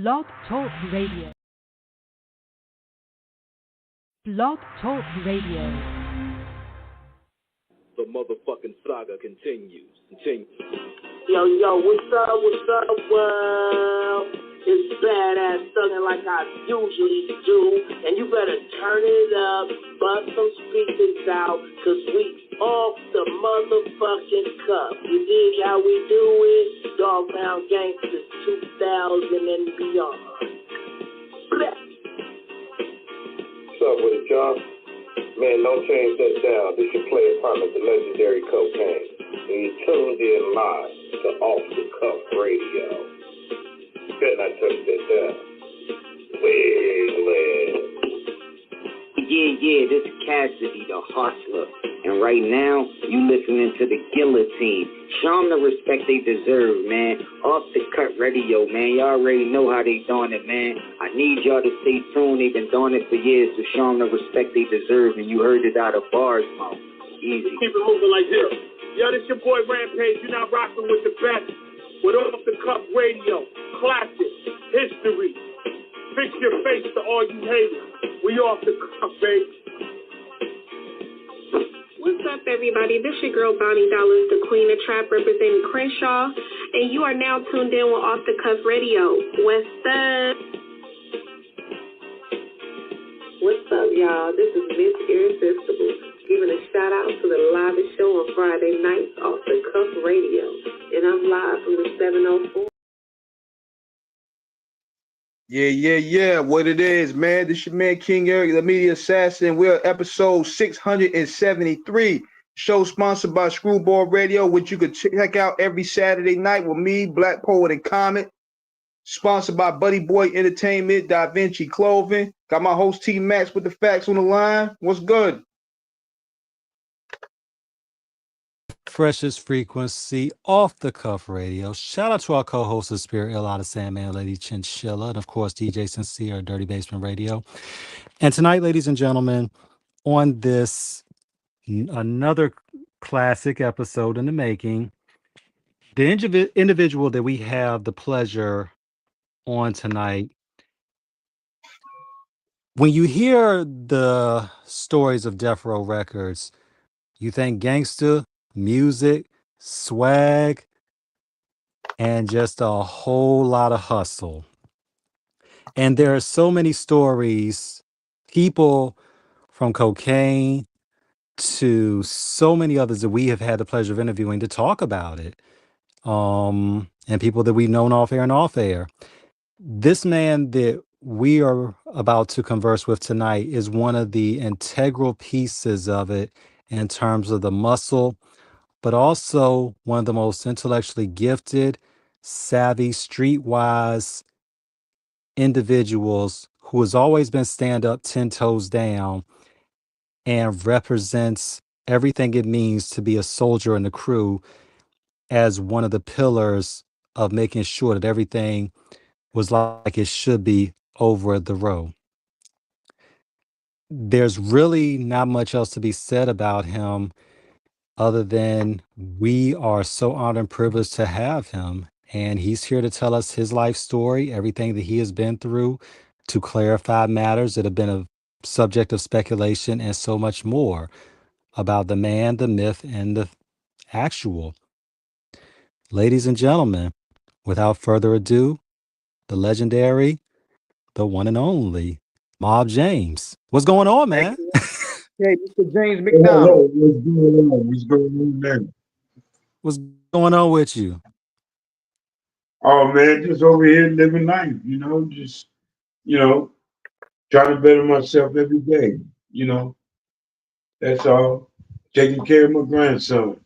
Blog Talk Radio. Blog Talk Radio. The motherfucking saga continues. Yo, what's up, world? It's badass thuggin' like I usually do, and you better turn it up, bust some speakers out, cause we off the motherfucking cuff. You dig how we do it? Dog Pound Gangsters 2000 and beyond. Bleh. What's up with it, John? Man, don't change that down. This your player partner, the legendary Cocaine. And you tuned in live to Off the Cuff Radio. Better not touch that down. Wiggly. Yeah, this is Cassidy, the hustler. And right now, you listening to the Guillotine. Show them the respect they deserve, man. Off the Cut Radio, man. Y'all already know how they doing it, man. I need y'all to stay tuned. They've been doing it for years, so show them the respect they deserve. And you heard it out of bars, man. Easy. Keep it moving like this. Yo, this your boy Rampage. You're not rocking with the best. With Off the Cuff Radio. Classic. History. Fix your face to all you haters. We off the cuff, baby. What's up, everybody? This your girl, Bonnie Dollars, the Queen of Trap, representing Crenshaw, and you are now tuned in with Off the Cuff Radio. What's up? What's up, y'all? This is Miss Irresistible, giving a shout out to the live show on Friday nights, Off the Cuff Radio, and I'm live from the 704. Yeah. What it is, man. This your man, King Eric, the media assassin. We're episode 673. Show sponsored by Screwball Radio, which you could check out every Saturday night with me, Black Poet and Comet. Sponsored by Buddy Boy Entertainment, Da Vinci Clothing. Got my host T Max with the facts on the line. What's good? Freshest frequency, Off the Cuff Radio. Shout out to our co-host of Spirit Ill out of Sandman, Lady Chinchilla, and of course DJ Sincere, Dirty Basement Radio. And tonight, ladies and gentlemen, on this another classic episode in the making, the individual that we have the pleasure on tonight. When you hear the stories of Death Row Records, you think gangster, music, swag, and just a whole lot of hustle. And there are so many stories, people from Cocaine to so many others that we have had the pleasure of interviewing to talk about it. And people that we've known off air and off air. This man that we are about to converse with tonight is one of the integral pieces of it in terms of the muscle, but also one of the most intellectually gifted, savvy, streetwise individuals who has always been stand up 10 toes down and represents everything it means to be a soldier in the crew as one of the pillars of making sure that everything was like it should be over the road. There's really not much else to be said about him other than we are so honored and privileged to have him. And he's here to tell us his life story, everything that he has been through, to clarify matters that have been a subject of speculation, and so much more about the man, the myth, and the actual. Ladies and gentlemen, without further ado, the legendary, the one and only, Mob James. What's going on, man? Hey, Mr. James Mcdonald. What's going on, man? What's going on with you? Oh, man, just over here living life, just, trying to better myself every day, That's all. Taking care of my grandson.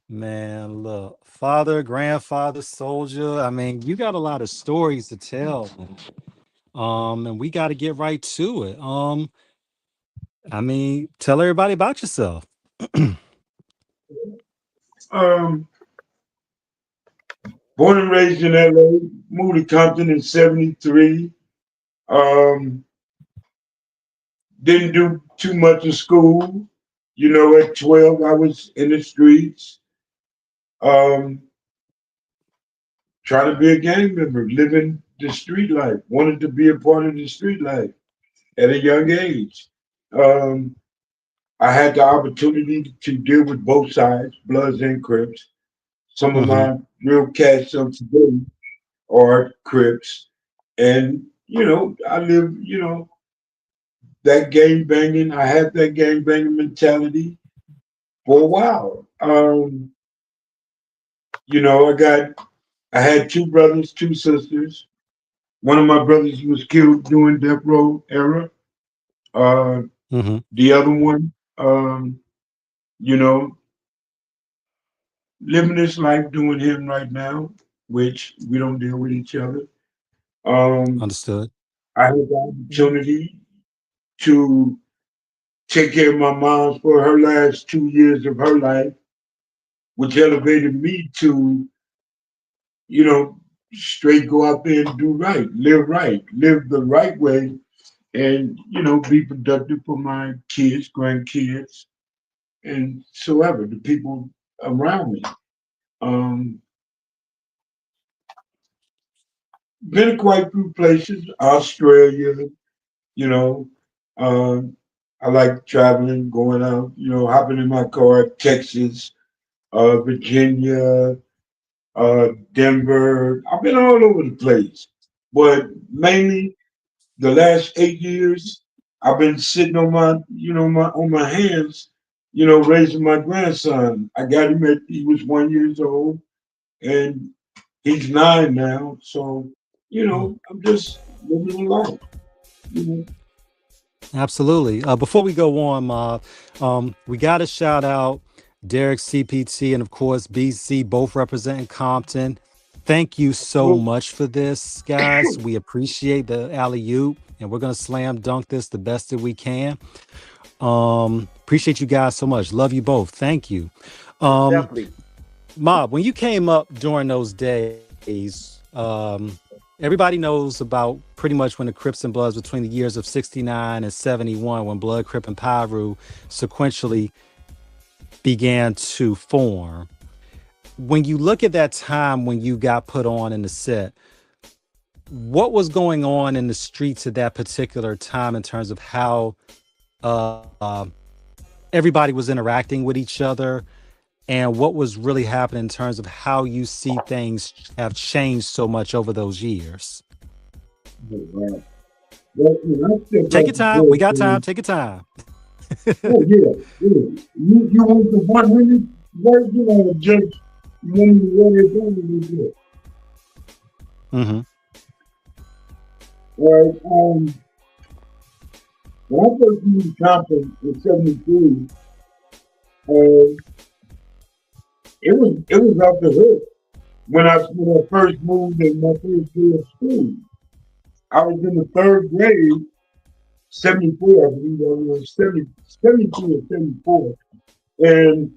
Man, look, father, grandfather, soldier. I mean, you got a lot of stories to tell. And we got to get right to it. Tell everybody about yourself. Born and raised in LA, moved to Compton in 73. Didn't do too much in school. At 12, I was in the streets. Trying to be a gang member, living the street life, wanted to be a part of the street life at a young age. Um, I had the opportunity to deal with both sides, Bloods and Crips. Some of Mm-hmm. my real cats of today are Crips. And, I live, that gang banging. I had that gang banging mentality for a while. I had two brothers, two sisters. One of my brothers was killed during Death Row era. Uh, Mm-hmm. the other one, you know, living his life doing him right now, which we don't deal with each other. Um, Understood. I had the opportunity to take care of my mom for her last 2 years of her life, which elevated me to, you know, straight go out there and do right, live the right way, and be productive for my kids, grandkids, and so ever the people around me. Um, been to quite a few places, Australia, you know. Um, I like traveling, going out, hopping in my car, Texas, Virginia, Denver. I've been all over the place, but mainly the last 8 years, I've been sitting on my hands, raising my grandson. I got him he was 1 year old, and he's 9 now. So, Mm. I'm just living a life. You know. Absolutely. Before we go on, Ma, we got to shout out Derek CPT and, of course, BC, both representing Compton. Thank you so Well, much for this, guys. We appreciate the alley oop, and we're going to slam dunk this the best that we can. Appreciate you guys so much. Love you both. Thank you. Um, Definitely. Mob, when you came up during those days, everybody knows about pretty much when the Crips and Bloods between the years of 69 and 71, when Blood, Crip, and Pyru sequentially began to form. When you look at that time when you got put on in the set, what was going on in the streets at that particular time in terms of how uh, uh, everybody was interacting with each other, and what was really happening in terms of how you see things have changed so much over those years? Well, when I step Take out your the time. door, We got time. man, Take your time. oh yeah, yeah. You want the 100 version or just you want me to run it down a little bit? Mm-hmm. All right. When I first moved to Compton in '73, uh, it was off the hook. When I first moved in my first year of school, I was in the third grade, '74, I believe I was 72 or '74, and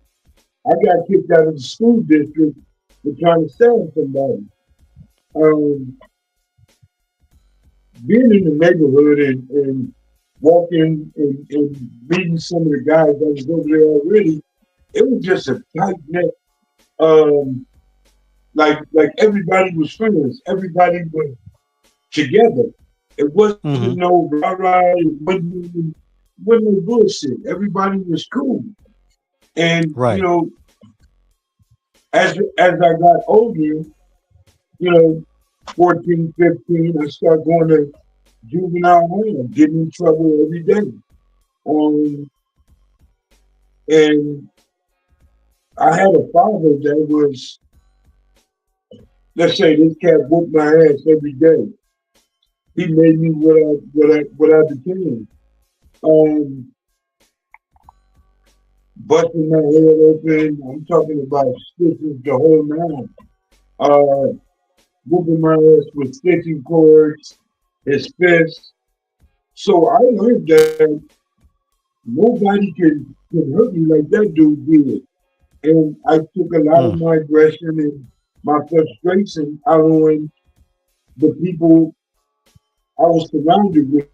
I got kicked out of the school district for trying to sell somebody. Um, being in the neighborhood and walking and meeting some of the guys that was over there already, it was just a tight knit. Um, like everybody was friends, everybody was together. It wasn't Mm-hmm. no rah rah. It wasn't no bullshit. Everybody was cool. And Right. as I got older, you know, 14, 15, I started going to juvenile hall, getting in trouble every day. Um, and I had a father that was, let's say, this cat whooped my ass every day. He made me what I became. Um, busting my head open. I'm talking about stitches the whole nine. Uh, whooping my ass with stitching cords, his fists. So I learned that nobody can hurt me like that dude did. And I took a lot of Mm. my aggression and my frustration out on the people I was surrounded with.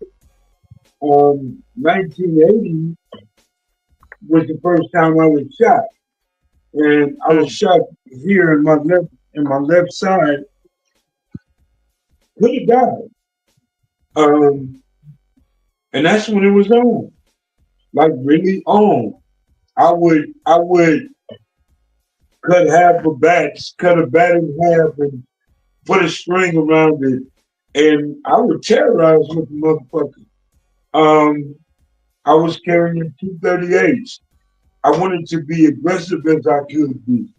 1980 was the first time I was shot, and I was Mm. shot here in my left side, could have died. And that's when it was on, like really on. I would cut half a bat, cut a bat in half, and put a string around it, and I would terrorize with the motherfucker. Um, I was carrying 238s. I wanted to be aggressive as I could be.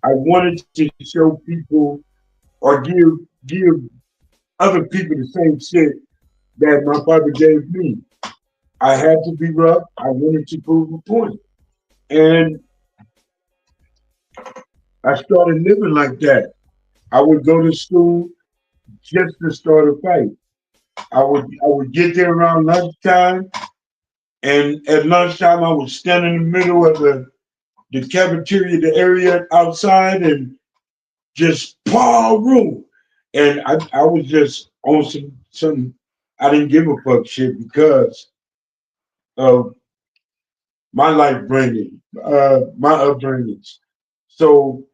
I wanted to show people or give other people the same shit that my father gave me. I had to be rough. I wanted to prove a point. And I started living like that. I would go to school just to start a fight. I would get there around lunchtime, and at lunchtime I would stand in the middle of the cafeteria, the area outside, and just paw rule. And I was just on some I didn't give a fuck shit because of my life bringing, my upbringings. So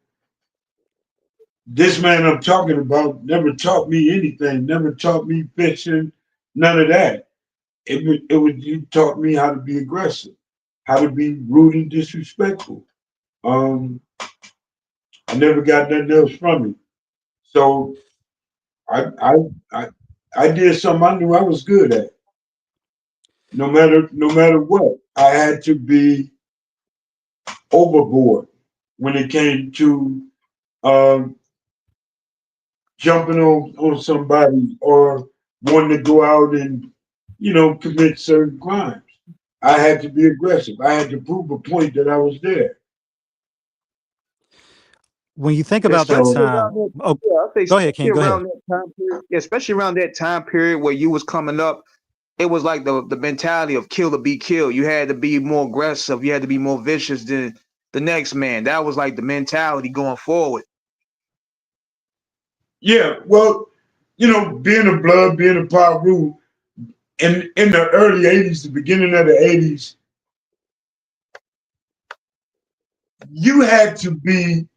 this man I'm talking about never taught me anything, never taught me fishing, none of that. He taught me how to be aggressive, how to be rude and disrespectful. Um, I never got nothing else from him. So I I I I did something I knew I was good at. No matter what, I had to be overboard when it came to um, jumping on somebody or wanting to go out and commit certain crimes. I had to be aggressive. I had to prove a point that I was there. When you think about That's that Especially all. around time, that, oh, yeah, I say go ahead, especially King. Go ahead. around that time period. Yeah, especially around that time period where you was coming up, it was like the mentality of kill or be killed. You had to be more aggressive. You had to be more vicious than the next man. That was like the mentality going forward. Yeah, well, being a blood, being a Paru, in the early '80s, the beginning of the '80s, you had to be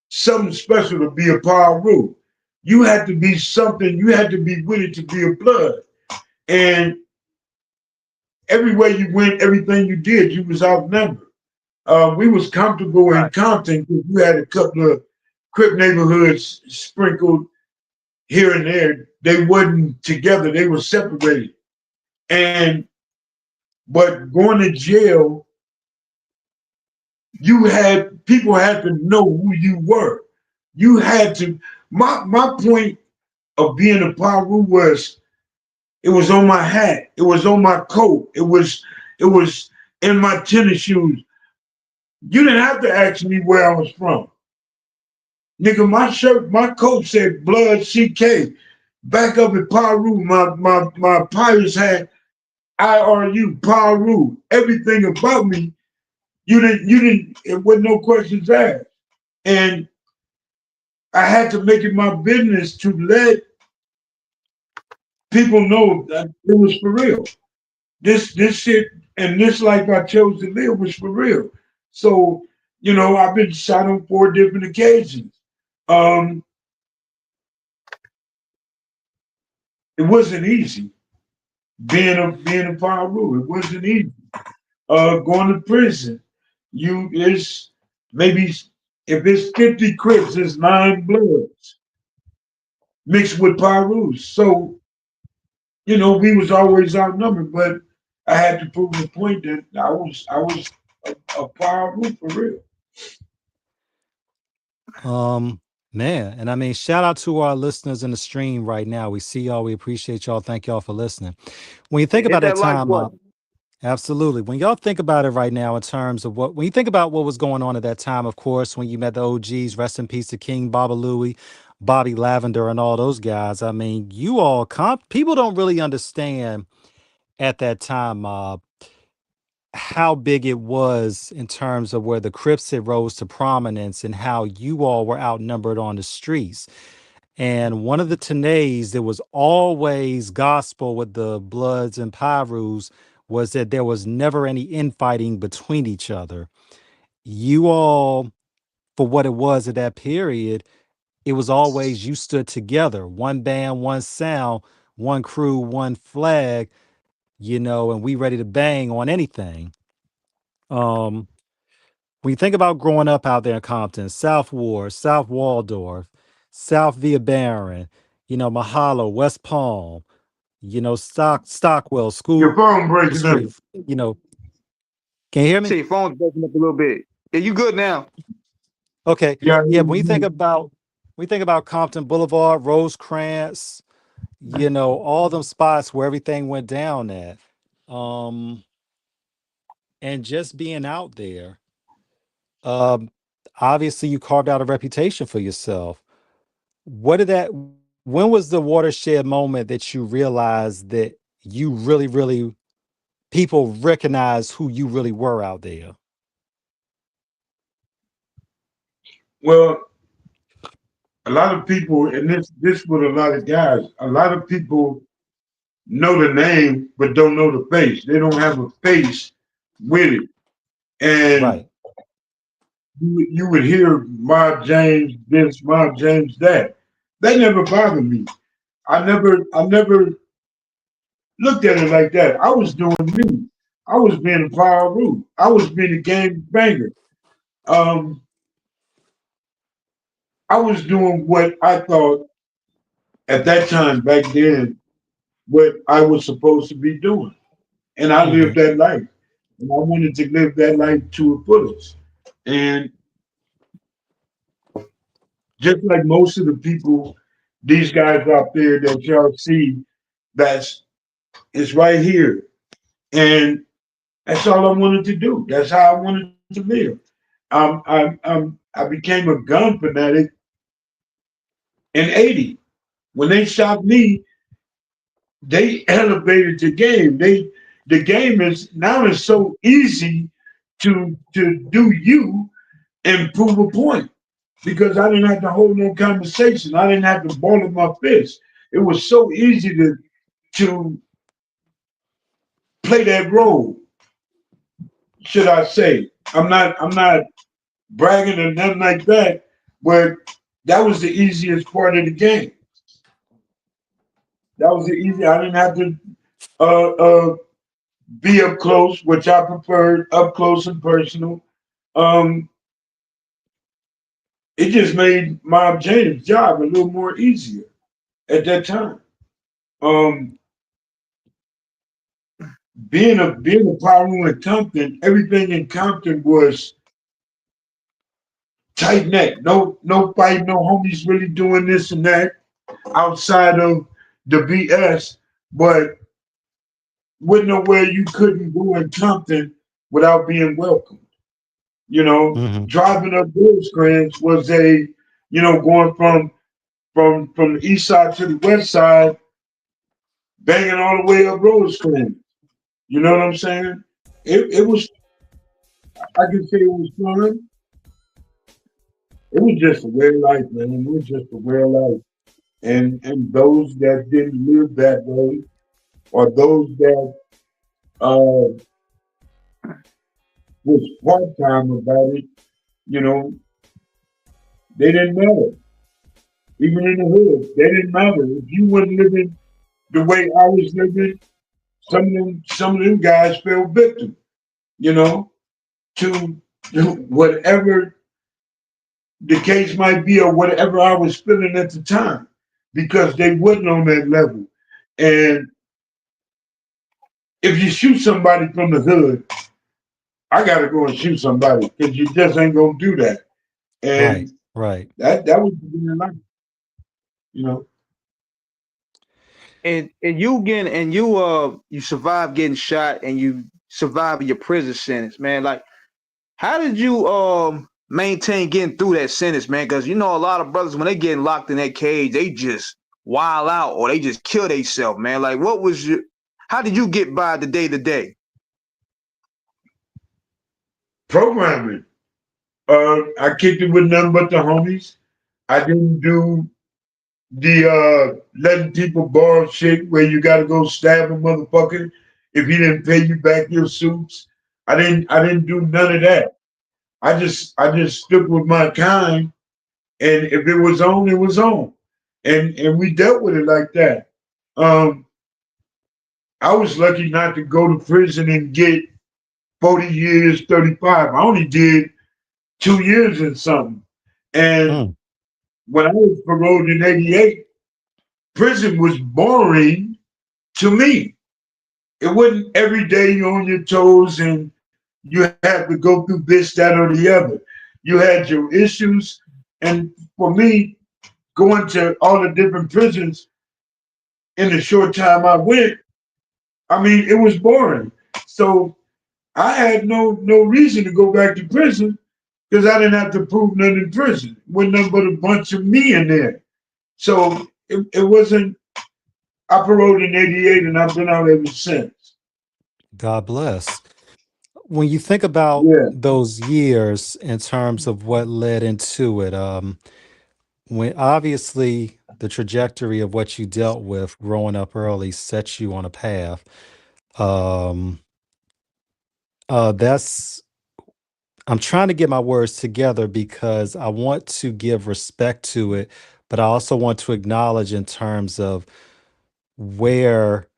something special to be a Paru. You had to be something. You had to be willing to be a blood. And everywhere you went, everything you did, you was outnumbered. We was comfortable in Right. Compton because you had a couple of Crip neighborhoods sprinkled here and there. They wasn't together; they were separated. And but going to jail, you had people had to know who you were. You had to. My point of being a Paru was it was on my hat, it was on my coat, it was in my tennis shoes. You didn't have to ask me where I was from. Nigga, my shirt, my coat said Blood CK. Back up at Paru, my Pirates had IRU, Paru. Everything about me, it wasn't no questions asked. And I had to make it my business to let people know that it was for real. This shit and this life I chose to live was for real. So, I've been shot on 4 different occasions. Um, it wasn't easy being a Paru. It wasn't easy. Going to prison. It's maybe if it's 50 Crips, it's 9 Bloods mixed with Parus. So, we was always outnumbered, but I had to prove the point that I was a Paru for real. Um, Man, and I mean, shout out to our listeners in the stream right now. We see y'all. We appreciate y'all. Thank y'all for listening. When you think Yeah, hit about that that like time, button. absolutely. When y'all think about it right now, in terms of when you think about what was going on at that time, of course, when you met the OGs, rest in peace to King Baba Louie, Bobby Lavender, and all those guys. I mean, you all people don't really understand at that time how big it was in terms of where the Crips had rose to prominence and how you all were outnumbered on the streets. And one of the Tanays that was always gospel with the Bloods and Pyrus was that there was never any infighting between each other. You all, for what it was at that period, it was always you stood together, one band, one sound, one crew, one flag, and we ready to bang on anything. Um, when you think about growing up out there in Compton, South Ward, South Waldorf, South Via Barron, Mahalo, West Palm, Stockwell, Your School phone breaking up. Street, can you hear me? See, your phone's breaking up a little bit. Yeah, you good now? Okay. Yeah, Yeah, when you think about Compton Boulevard, Rosecrans, all them spots where everything went down at. Um, and just being out there. Um, Obviously you carved out a reputation for yourself. What did that when was the watershed moment that you realized that you really, really people recognize who you really were out there? well, a lot of people, and this with a lot of guys, a lot of people know the name but don't know the face. They don't have a face with it. And Right. you would hear Mob James this, Mob James that. They never bothered me. I never looked at it like that. I was doing me. I was being a power root. I was being a game banger. Um, I was doing what I thought at that time back then what I was supposed to be doing. And I lived Hmm. that life. And I wanted to live that life to the fullest. And just like most of the people, these guys out there that y'all see, that's it's right here. And that's all I wanted to do. That's how I wanted to live. I became a gun fanatic in '80. When they shot me, they elevated the game. The game is now it's so easy to do you and prove a point because I didn't have to hold no conversation. I didn't have to ball up my fist. It was so easy to play that role. Should I say? I'm not bragging or nothing like that, but that was the easiest part of the game. That was the easy. I didn't have to uh, uh, be up close, which I preferred, up close and personal. Um, it just made Mob James' job a little more easier at that time. Um, being a power in Compton, everything in Compton was tight neck. No fight, no homies really doing this and that outside of the BS. But with nowhere you couldn't go in Compton without being welcome. Hmm. Driving up Rosecrans was going from the east side to the west side, banging all the way up Rosecrans. You know what I'm saying? It was, I can say it was fun. It was just a way of life, man. It was just a way of life. And those that didn't live that way, or those that uh, was part time about it, you know, they didn't matter. Even in the hood, they didn't matter. If you weren't living the way I was living, some of them guys fell victim, you know, to whatever the case might be or whatever I was feeling at the time, because they wasn't on that level. And if you shoot somebody from the hood, I gotta go and shoot somebody because you just ain't gonna do that. Right. And Right. that was the life, you know. And you survived getting shot and you survived your prison sentence, man. Like, how did you maintain getting through that sentence, man? Because a lot of brothers when they getting locked in that cage, they just wild out or they just kill themselves, man. Like, how did you get by the day to day? Programming. I kicked it with nothing but the homies. I didn't do the letting people borrow shit where you gotta go stab a motherfucker if he didn't pay you back your suits. I didn't do none of that. I just stuck with my kind And if it was on, it was on. And we dealt with it like that. Um, I was lucky not to go to prison and get 40 years, 35. I only did 2 years and something. And Mm, when I was paroled in 88, prison was boring to me. It wasn't every day you on your toes and you had to go through this, that, or the other. You had your issues. And for me, going to all the different prisons in the short time I went, I mean, it was boring. So I had no reason to go back to prison because I didn't have to prove nothing in prison. Wasn't nothing but a bunch of me in there. So it wasn't. I paroled in '88 and I've been out ever since. God bless. When you think about Yeah, those years in terms of what led into it, when obviously the trajectory of what you dealt with growing up early sets you on a path. Um, that's I'm trying to get my words together because I want to give respect to it, but I also want to acknowledge in terms of where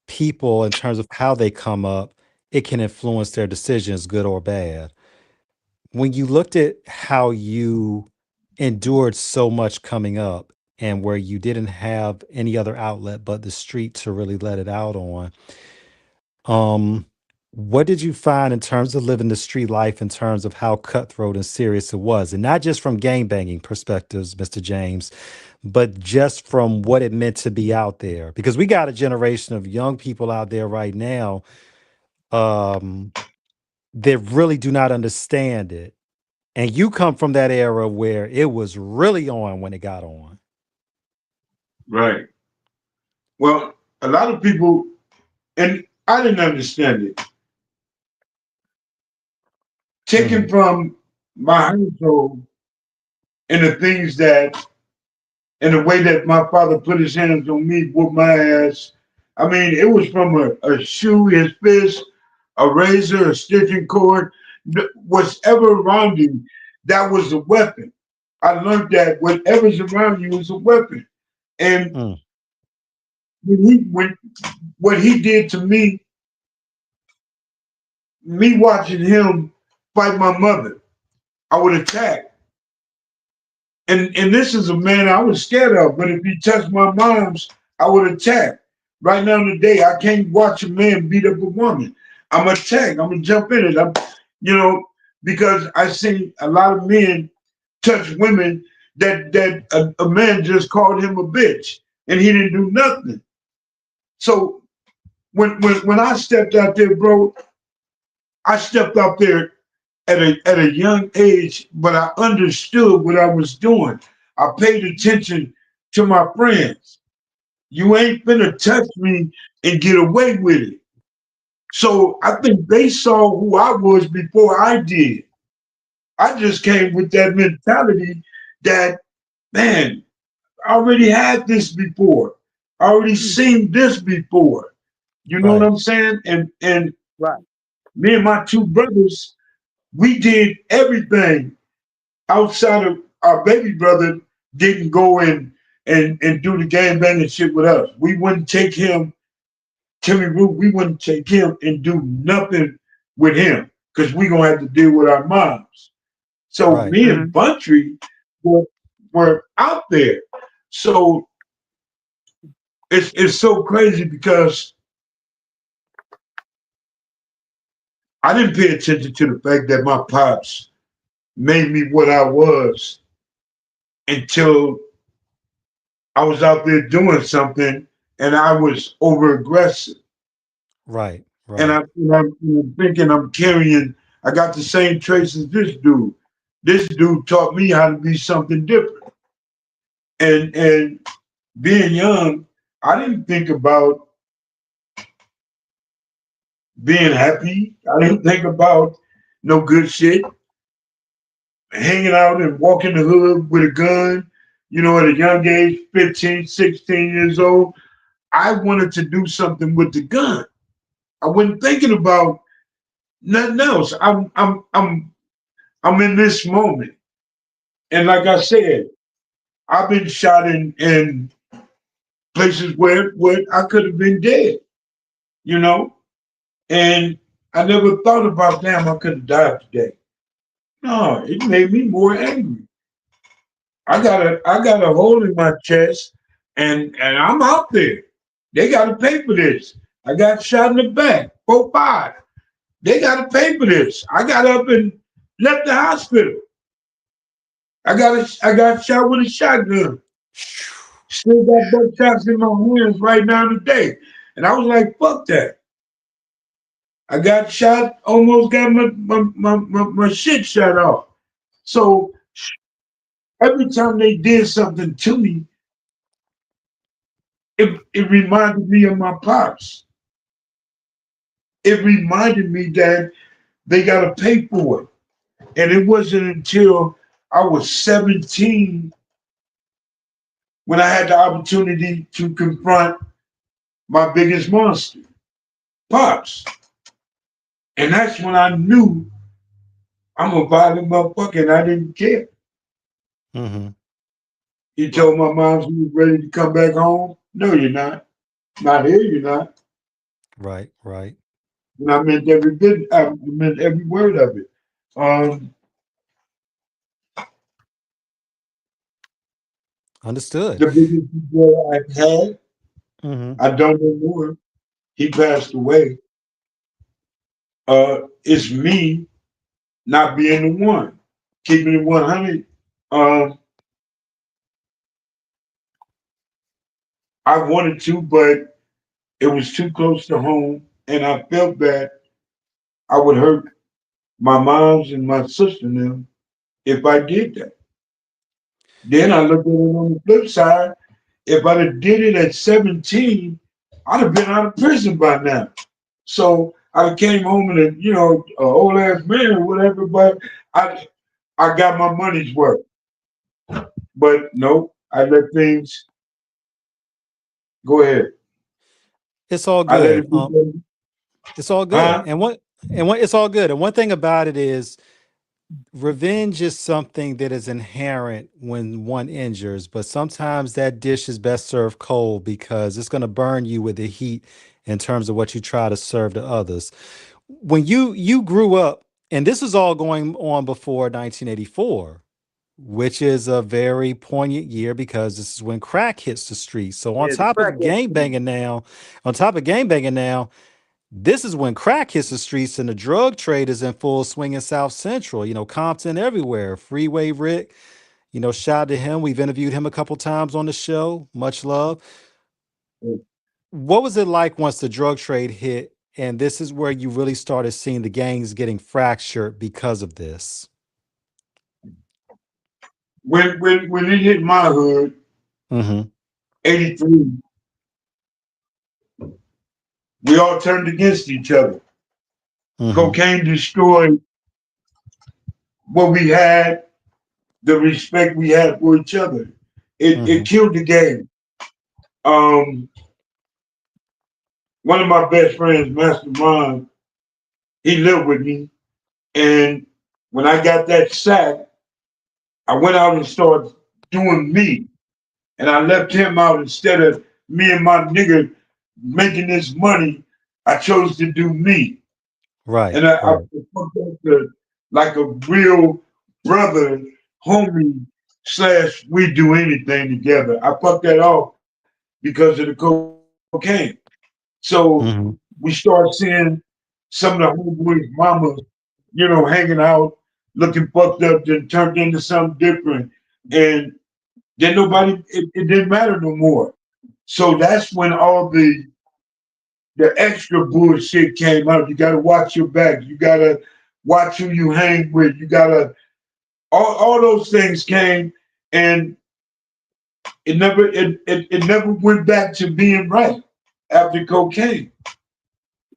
people, in terms of how they come up, it can influence their decisions, good or bad. When you looked at how you endured so much coming up and where you didn't have any other outlet but the street to really let it out on, um, what did you find in terms of living the street life in terms of how cutthroat and serious it was? And not just from gang banging perspectives, Mr. James, but just from what it meant to be out there. Because we got a generation of young people out there right now um, that really do not understand it. And you come from that era where it was really on when it got on. right. Well, a lot of people, and I didn't understand it. Taken Mm, from my household and the things that, and the way that my father put his hands on me, whooped my ass. I mean, it was from a shoe, his fist, a razor, a stitching cord, whatever around him, that was a weapon. I learned that whatever's around you is a weapon. And mm, when what he did to me watching him fight my mother, I would attack. And this is a man I was scared of, but if he touched my mom's, I would attack. Right now today, I can't watch a man beat up a woman. I'm attack. I'm gonna jump in it. You know, because I see a lot of men touch women that a man just called him a bitch and he didn't do nothing. So when I stepped out there, bro, I stepped out there at a young age, but I understood what I was doing. I paid attention to my friends. You ain't finna touch me and get away with it. So I think they saw who I was before I did. I just came with that mentality that, man, I already had this before. I already seen this before. You know what right, I'm saying? And Right. me and my two brothers, we did everything outside of our baby brother didn't go in and do the gang banging shit with us. We wouldn't take him, Timmy Root, we wouldn't take him and do nothing with him because we gonna have to deal with our moms. So right. me and Buntry were, were out there. So it's so crazy because I didn't pay attention to the fact that my pops made me what I was until I was out there doing something and I was over aggressive. Right, And, right, I'm thinking I'm carrying, I got the same traits as this dude. This dude taught me how to be something different. And being young, I didn't think about being happy. I didn't think about no good shit. Hanging out and walking the hood with a gun, at a young age, 15, 16 years old. I wanted to do something with the gun. I wasn't thinking about nothing else. I'm in this moment. And like I said, I've been shot in places where I could have been dead, you know? And I never thought about, damn, I could have died today. No, it made me more angry. I got a hole in my chest and I'm out there. They gotta pay for this. I got shot in the back, 4-5. They gotta pay for this. I got up and left the hospital. I got shot with a shotgun. Still got both shots in my hands right now today. And I was like, fuck that. I got shot, almost got my shit shot off. So every time they did something to me, it reminded me of my pops. It reminded me that they got to pay for it. And it wasn't until I was 17 when I had the opportunity to confront my biggest monster, Pops. And that's when I knew I'm a violent motherfucker and I didn't care. Mm-hmm. He told my mom she was ready to come back home. No, you're not. Not here, you're not. Right, right. And I meant every bit, I meant every word of it. Um, Understood. the biggest ego I've had, Mm-hmm. I don't know more. He passed away. It's me not being the one, keeping it 100. Um, I wanted to, but it was too close to home, and I felt that I would hurt my moms and my sister and them if I did that. Then I looked at it on the flip side. If I'd have did it at 17, I'd have been out of prison by now. So I came home and you know, a old ass man or whatever, but I I got my money's worth. But no, I let things go ahead. It's all I let good. it be. It's all good. Huh? And what it's all good. And one thing about it is revenge is something that is inherent when one injures, but sometimes that dish is best served cold because it's going to burn you with the heat in terms of what you try to serve to others. When you grew up, and this is all going on before 1984, which is a very poignant year because this is when crack hits the streets. So Yeah, the crack on top of gang banging now, this is when crack hits the streets and the drug trade is in full swing in South Central, Compton everywhere. Freeway Rick, shout out to him. We've interviewed him a couple times on the show. Much love. What was it like once the drug trade hit? And this is where you really started seeing the gangs getting fractured because of this. When it hit my hood, Mm-hmm. 83, we all turned against each other. Mm-hmm. Cocaine destroyed what we had, the respect we had for each other. It Mm-hmm. killed the game. Um, One of my best friends, Master Ron, he lived with me. And when I got that sack, I went out and started doing me. And I left him out instead of me and my nigga making this money. I chose to do me. Right. And I Right. fucked up like a real brother, homie, slash, we do anything together. I fucked that off because of the cocaine. So Mm-hmm. we start seeing some of the homeboys' mamas, hanging out, looking fucked up, then turned into something different. And then it didn't matter no more. So that's when all the extra bullshit came out. You gotta watch your back. You gotta watch who you hang with. You gotta all those things came and it never went back to being right after cocaine.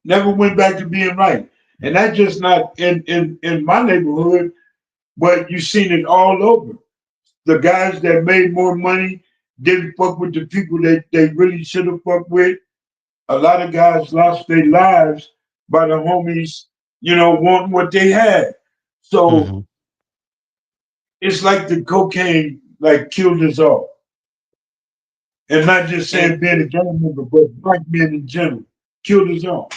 Never went back to being right. And that's just not in my neighborhood, but you seen it all over. The guys that made more money didn't fuck with the people that they really should have fucked with. A lot of guys lost their lives by the homies, wanting what they had. So Mm-hmm. it's like the cocaine like killed us all. And not just And saying being a gang member, but black men in general. Killed us all.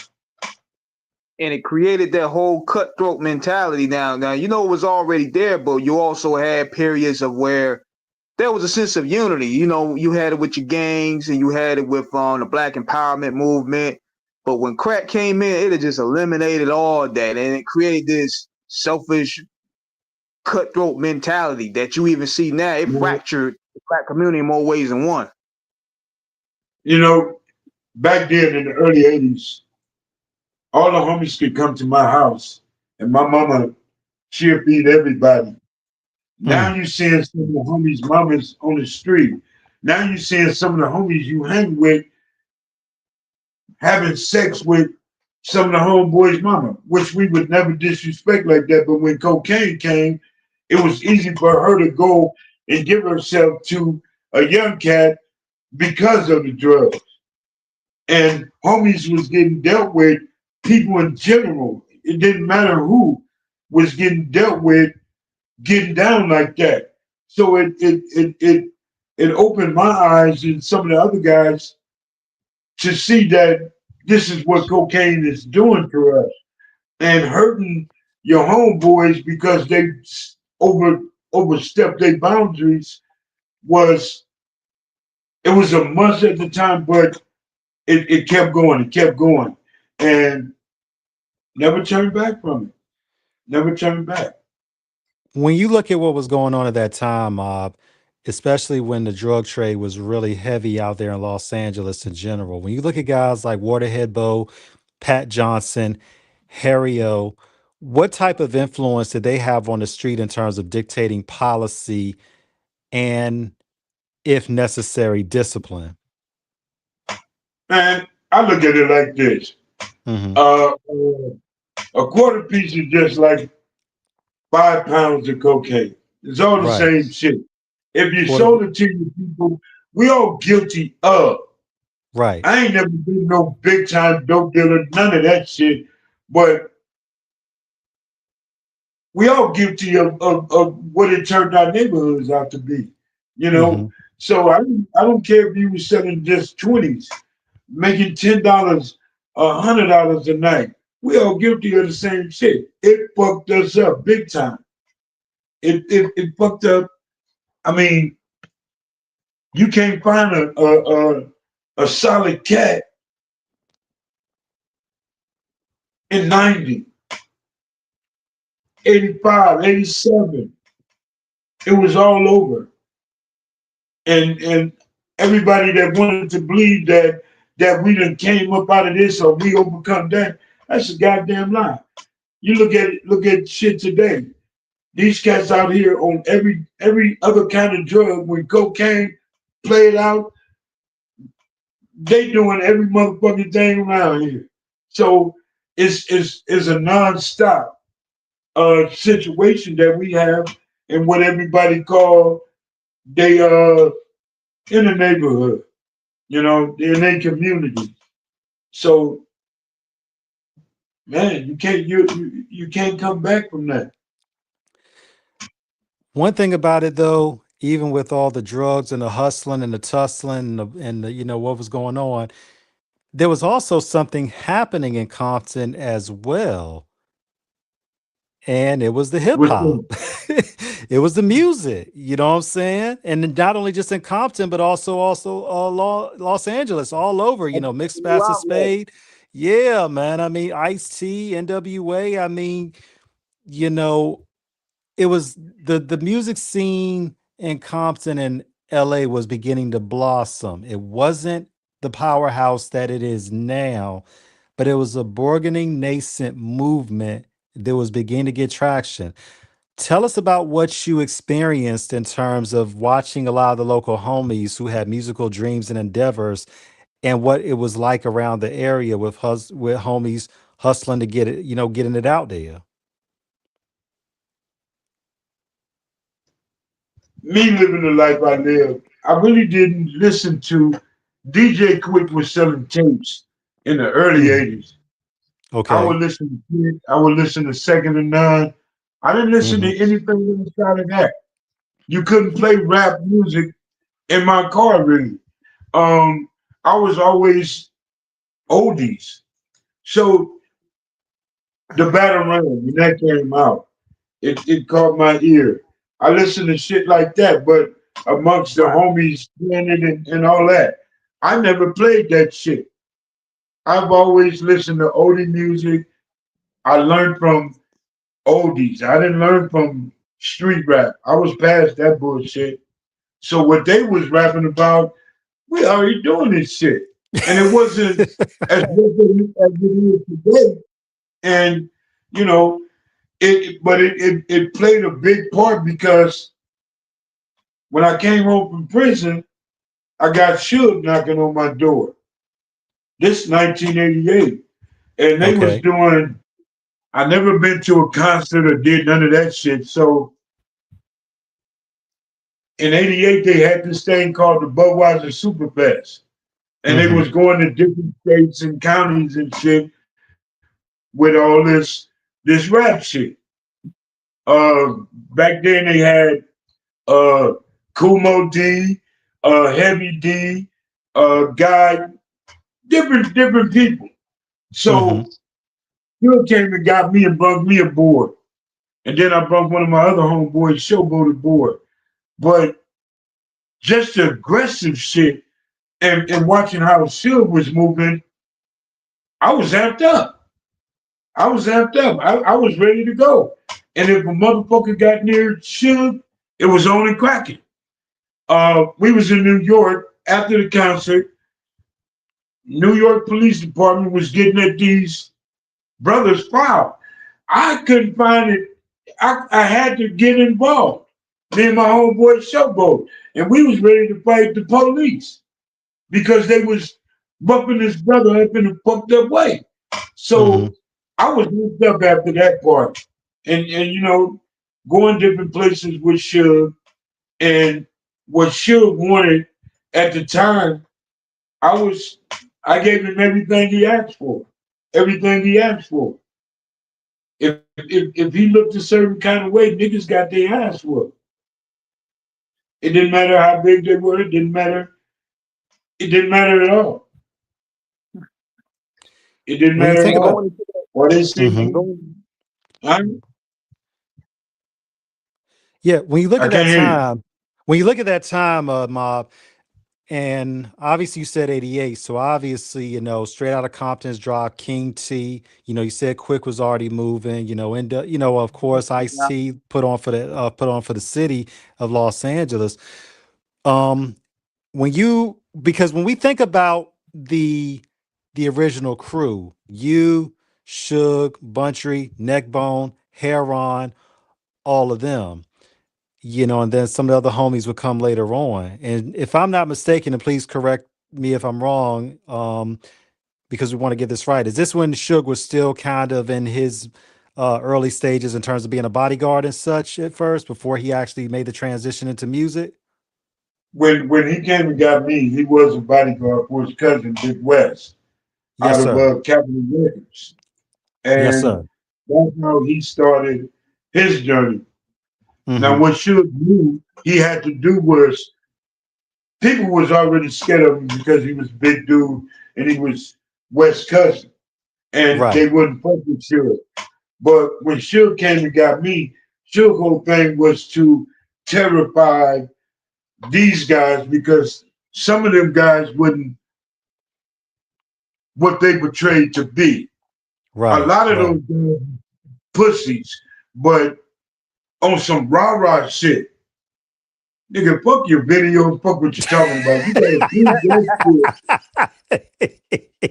and it created that whole cutthroat mentality. Now you know it was already there, but you also had periods of where there was a sense of unity. You know, you had it with your gangs and you had it with the black empowerment movement. But when crack came in, it had just eliminated all that, and it created this selfish cutthroat mentality that you even see now. It fractured the black community in more ways than one. You know, back then in the early 80s, all the homies could come to my house and my mama, she'll feed everybody. Now Mm. you seeing some of the homies' mamas on the street. Now you seeing some of the homies you hang with having sex with some of the homeboys' mama, which we would never disrespect like that. But when cocaine came, it was easy for her to go and give herself to a young cat because of the drugs. And homies was getting dealt with, people in general. It didn't matter who was getting dealt with, getting down like that. So it opened my eyes and some of the other guys to see that this is what cocaine is doing to us and hurting your homeboys because they over overstepped their boundaries. Was it was a must at the time, but it kept going, and never turned back from it. Never turned back. When you look at what was going on at that time, Mob, especially when the drug trade was really heavy out there in Los Angeles in general, when you look at guys like Waterhead Bo, Pat Johnson, Harry O, what type of influence did they have on the street in terms of dictating policy and, if necessary, discipline? Man, I look at it like this. Hmm. A quarter piece is just like 5 pounds of cocaine. It's all the Right. same shit. If you Quarter. sold it to your people, we all guilty of. Right. I ain't never been no big time dope dealer, none of that shit. But we all guilty of what it turned our neighborhoods out to be. You know? Hmm. So I don't care if you were selling just 20s, making $10, $100 a night. We all guilty of the same shit. It fucked us up big time. It fucked up. I mean, you can't find a solid cat in 90, 85, 87. It was all over. And everybody that wanted to believe that we done came up out of this or we overcome that, that's a goddamn lie. You look at shit today. These cats out here on every other kind of drug. When cocaine played out, they doing every motherfucking thing around here. So it's a nonstop situation that we have and what everybody call they in the neighborhood, in their community. So man, you can't come back from that. One thing about it, though, even with all the drugs and the hustling and the tussling and what was going on, there was also something happening in Compton as well. And it was the hip With hop. It was the music, you know what I'm saying? And then not only just in Compton, but also Los Angeles, all over, Mixed Master Spade. Yeah, man. I mean, Ice-T, NWA. I mean, you know, it was the music scene in Compton and LA was beginning to blossom. It wasn't the powerhouse that it is now, but it was a burgeoning nascent movement that was beginning to get traction. Tell us about what you experienced in terms of watching a lot of the local homies who had musical dreams and endeavors and what it was like around the area with homies hustling to get it, getting it out there. Me living the life I lived, I really didn't listen to DJ Quick was selling tapes in the early Mhm. 80s. I Okay. would listen to Kid, I would listen to Second and None. I didn't listen to Hmm. anything inside of that. you couldn't play rap music in my car really. I was always oldies. So the Batarang, when that came out, it caught my ear. I listened to shit like that, but amongst the Right. homies playing it and all that, I never played that shit. I've always listened to oldie music. I learned from oldies. I didn't learn from street rap. I was past that bullshit. So what they was rapping about, we already doing this shit. And it wasn't as good as it is today. And, you know, it played a big part because when I came home from prison, I got Suge knocking on my door. This 1988. And they was Okay. doing, I never been to a concert or did none of that shit. So in 88, they had this thing called the Budweiser Superfest. And they Mm-hmm. was going to different states and counties and shit with all this rap shit. Back then they had uh Kumo D, Heavy D, Guy, different people. Mm-hmm. So Bill came and got me and brought me aboard. And then I brought one of my other homeboys, Showboat, aboard. But just the aggressive shit and watching how Suge was moving, I was amped up. I was amped up. I was ready to go. And if a motherfucker got near Suge, it was on and cracking. We was in New York after the concert. New York Police Department was getting at these brothers' file. I couldn't find it. I had to get involved. Me and my homeboy Showboat. And we was ready to fight the police because they was bumping his brother up in a fucked up way. Mm-hmm. So I was hooked up after that part. And you know, going different places with Suge and what Suge wanted at the time, I I gave him everything he asked for. Everything he asked for. If he looked a certain kind of way, niggas got their ass for it. It didn't matter how big they were, it didn't matter. It didn't matter at all. It didn't When you matter at think And about, going all. into that, What they see mm-hmm. and me, going, I, Yeah, when you look I at that can't hear you. time, Mob, and obviously you said 88, so obviously, Straight Outta Compton's drop, King T, you said Quick was already moving, and of course Ice-T put on for the city of Los Angeles. Um, because when we think about the original crew, you, Suge, Buntry, Neckbone, Heron, all of them, and then some of the other homies would come later on. And if I'm not mistaken, and please correct me if I'm wrong, because we want to get this right. Is this when Suge was still kind of in his early stages in terms of being a bodyguard and such at first, before he actually made the transition into music? When he came and got me, he was a bodyguard for his cousin Big West Yes, out of sir. Capitol Records. Yes, And sir. that's how he started his journey. Now Mm-hmm. what Suge knew he had to do was people was already scared of him because he was a big dude and he was West cousin. And Right. they wouldn't fuck with Suge. But when Suge came and got me, Suge's whole thing was to terrify these guys because some of them guys wouldn't what they portrayed to be. A Right. lot of Right. those guys pussies, but on some rah-rah shit. Nigga, fuck your videos, fuck what you're talking about. You gotta prove that shit.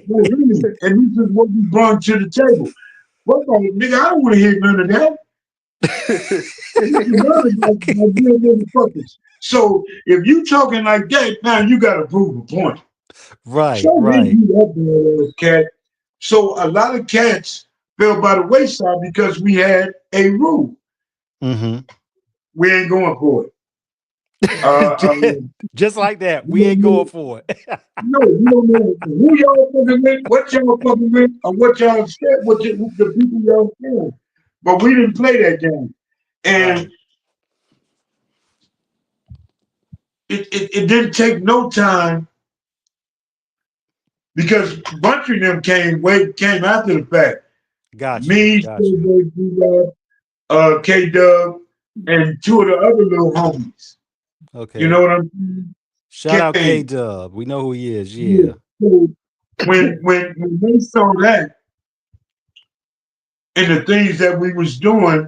No, really. And this is what we brought to the table. What about it, nigga? I don't want to hear none of that. You can learn about real motherfuckers. So if you talking like that, now you gotta prove a point. Right. Show me Right. you that bad ass cat. So a lot of cats fell by the wayside because we had a rule. Mm-hmm. We ain't going for it. Just like that. You We ain't don't going know, for it. no, you don't know who y'all fucking with, what y'all fucking with, or what y'all scared, the people y'all scared. But we didn't play that game. And Right. it didn't take no time because Bunch of them came after the fact. Gotcha. Me, Gotcha. K Dub, and two of the other little homies. You know Okay. what I'm saying? Shout out K Came. Dub. We know who he is. Yeah. Yeah. So when they saw that and the things that we was doing,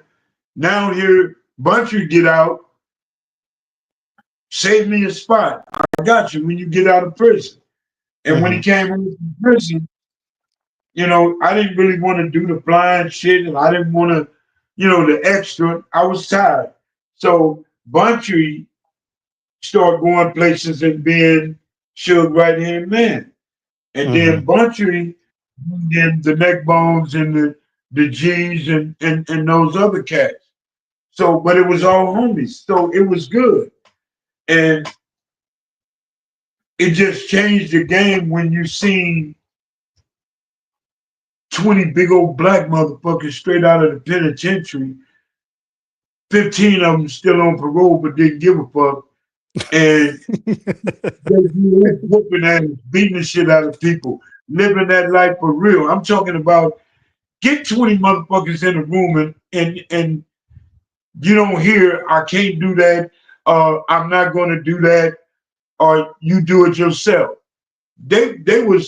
now here Bunch get out, save me a spot. I got you when you get out of prison. And when he Hmm. came home from prison, you know, I didn't really want to do the flying shit, and I didn't want to, you know, the extra. I was tired. So Buntry started going places and being Suge right hand man. And Hmm. then Buntry, then the neck bones and the G's and those other cats. So, but it was all homies. So it was good. And it just changed the game when you seen 20 big old black motherfuckers straight out of the penitentiary. 15 of them still on parole but didn't give a fuck. And they grew up whooping ass, beating the shit out of people, living that life for real. I'm talking about get 20 motherfuckers in a room and you don't hear, I can't do that, I'm not gonna do that, or you do it yourself. They would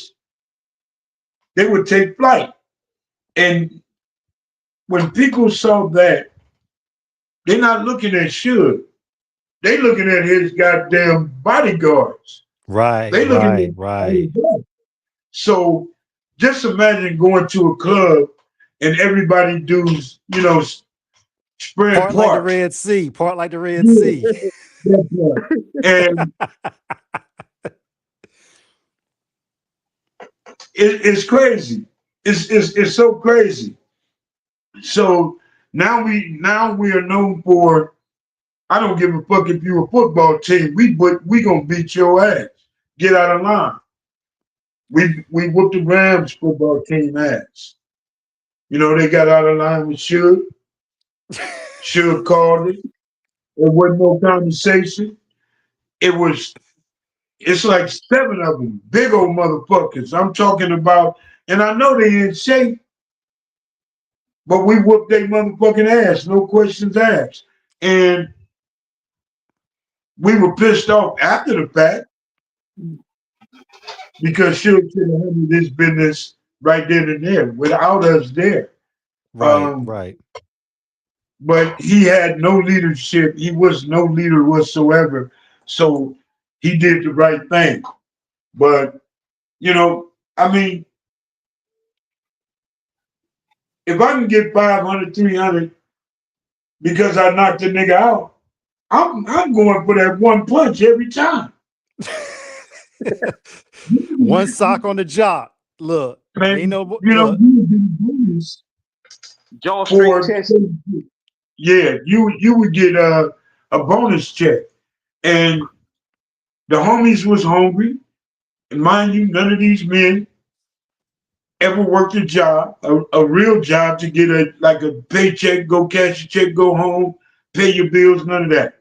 take flight. And when people saw that, they're not looking at Suge. They looking at his goddamn bodyguards. Right. They looking Right. at Right. his bodyguards. So just imagine going to a club and everybody does, you know, spread Part like the parts. Red Sea. Part like the Red Yeah, Sea. that part. And it's crazy. It's so crazy. So now we are known for. I don't give a fuck if you're a football team. We gonna beat your ass. Get out of line. We whooped the Rams football team ass. You know they got out of line with Suge. Suge called it. There wasn't no conversation. It was. It's like 7 of them, big old motherfuckers. I'm talking about, and I know they in shape, but we whooped their motherfucking ass, no questions asked. And we were pissed off after the fact because Suge should have handled this business right then and there without us there. Right. Um, Right. but he had no leadership. He was no leader whatsoever. So he did the right thing. But, you know, I mean, if I can get 500, 300 because I knocked the nigga out, I'm going for that one punch every time. One sock on the jock. Look, ain't Man, no you know, look. you would be bonus Jaw straight for test. yeah, you would get a bonus check. And the homies was hungry. And mind you, none of these men ever worked a job, a real job to get a paycheck, go cash a check, go home, pay your bills, none of that.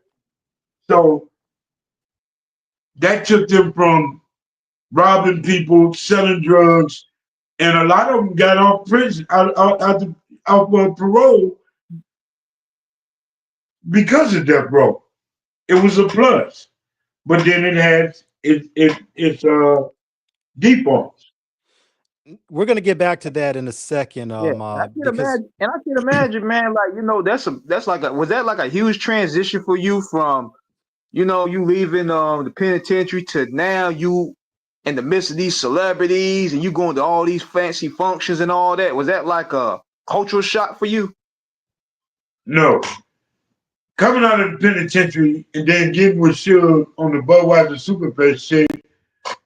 So that took them from robbing people, selling drugs, and a lot of them got off prison, out of parole because of death row. It was a plus, but then it had its defaults. We're gonna get back to that in a second, Yeah, I can because imagine, and I can imagine, man. Like that's like was that like a huge transition for you from you leaving the penitentiary to now you in the midst of these celebrities and you going to all these fancy functions and all that. Was that like a cultural shock for you? No, coming out of the penitentiary and then getting with Suge on the Budweiser Superfest shit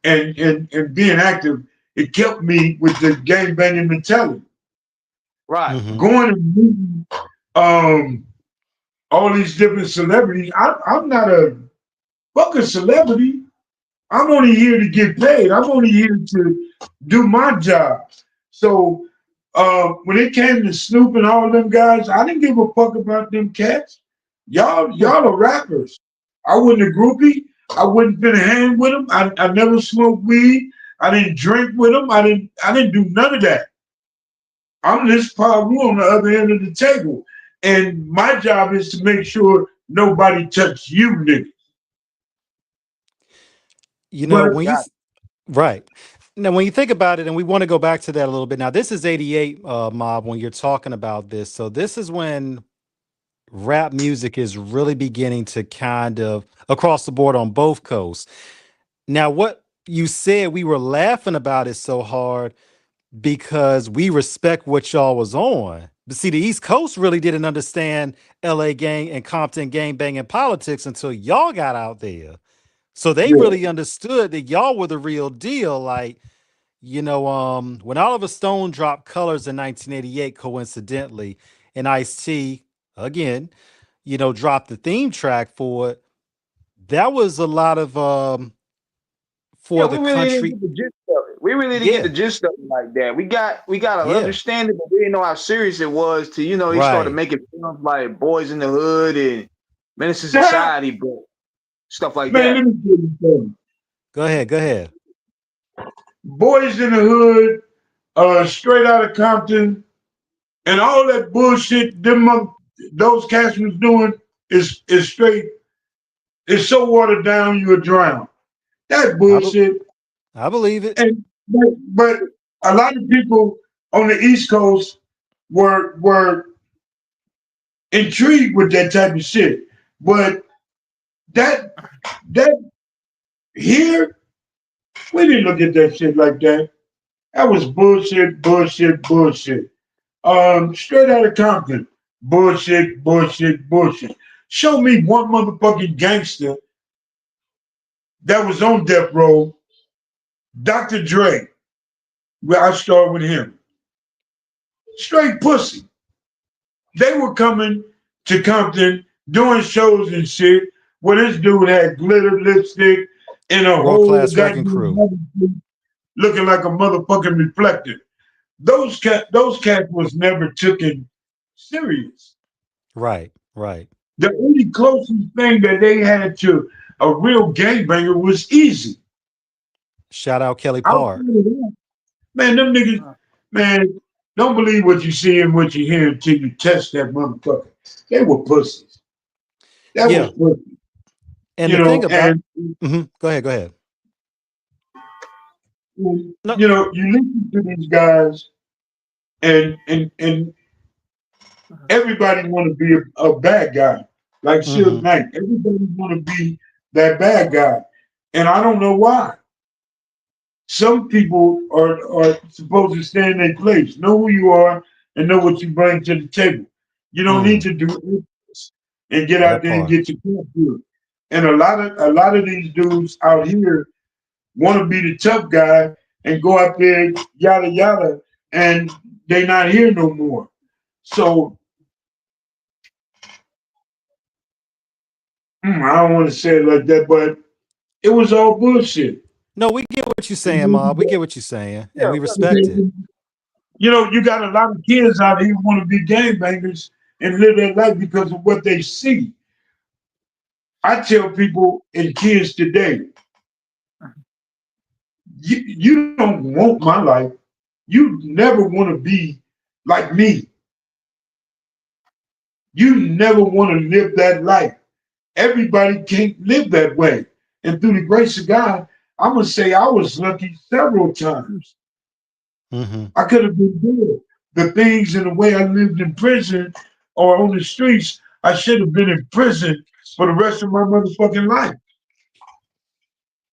and being active, it kept me with the gang banging mentality. Right. mhm. Going and meeting um, all these different celebrities. I'm not a fucking celebrity. I'm only here to get paid. I'm only here to do my job. So when it came to Snoop and all them guys, I didn't give a fuck about them cats. Y'all are rappers. I wasn't a groupie. I wouldn't been hang with them. I never smoked weed. I didn't drink with them. I didn't do none of that. I'm this part. We on the other end of the table, and my job is to make sure nobody touch you, nigga. You know, But when you right. Now, when you think about it, and we want to go back to that a little bit. Now, this is 88 mob when you're talking about this. So this is when rap music is really beginning to kind of across the board on both coasts. Now, what you said we were laughing about it so hard because we respect what y'all was on. But see, the East Coast really didn't understand LA gang and Compton gang banging politics until y'all got out there. So they yeah, really understood that y'all were the real deal. Like, when Oliver Stone dropped Colors in 1988, coincidentally, and Ice-T, again, dropped the theme track for it, that was a lot of Yeah, for we the really didn't country. get the gist of it. We really didn't get the Yeah, gist of it like that. We got an yeah, understanding, but we didn't know how serious it was. He started right. making films like Boys in the Hood and Menace to yeah, Society, but stuff like man, that. let me tell you something. Go ahead, go ahead. Boys in the Hood, straight out of Compton, and all that bullshit those cats was doing is straight. It's so watered down you'll drown. That I, be- bullshit. I believe it. And but a lot of people on the East Coast were intrigued with that type of shit. But that that here, we didn't look at that shit like that. That was bullshit, bullshit, bullshit. Straight out of Compton. Bullshit, bullshit, bullshit. Show me one motherfucking gangster that was on death row. Dr. Dre. Well, I start with him. Straight pussy. They were coming to Compton doing shows and shit where this dude had glitter lipstick and a World whole class wrecking goddamn crew. motherfucker looking like a motherfucking reflector. Those cats was never taken serious. Right, right. The only closest thing that they had to a real gangbanger was Easy. Shout out Kelly Outside Park. of that, man, them niggas, man, don't believe what you see and what you hear until you test that motherfucker. They were pussies. That was Yeah. pussy. And You the thing know, about and go ahead, go ahead. No. you listen to these guys, and everybody want to be a bad guy, like Suge hmm Knight. Everybody want to be that bad guy, and I don't know why. Some people are supposed to stay in their place, know who you are, and know what you bring to the table. You don't need Mm, to do this and get out that there and part. get your cut good. And a lot of these dudes out here want to be the tough guy and go out there yada yada, and they not here no more. So I don't want to say it like that, but it was all bullshit. No, we get what you're saying, Mob. We get what you're saying, and Yeah, we respect it. You got a lot of kids out here who want to be gangbangers and live their life because of what they see. I tell people and kids today, you don't want my life. You never want to be like me. You never want to live that life. Everybody can't live that way. And through the grace of God, I'm going to say I was lucky several times. hmm I could have been good. The things and the way I lived in prison or on the streets, I should have been in prison for the rest of my motherfucking life.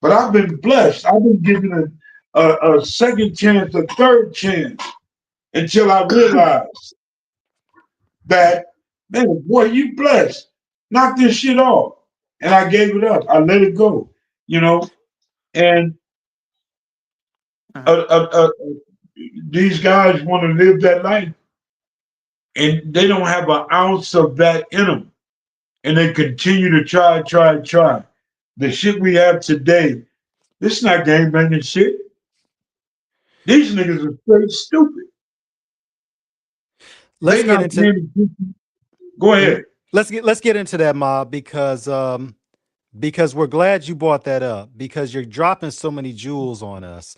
But I've been blessed. I've been given a second chance, a third chance until I realized that, man, boy, you blessed. Knock this shit off. And I gave it up. I let it go, you know. And uh, uh, uh, these guys want to live that life, and they don't have an ounce of that in them. And they continue to try, try, try. The shit we have today, this is not gang banging shit. These niggas are straight stupid. Let's They get not into paying attention. Go mhm. ahead. Let's get into that, Mob, because because we're glad you brought that up because you're dropping so many jewels on us.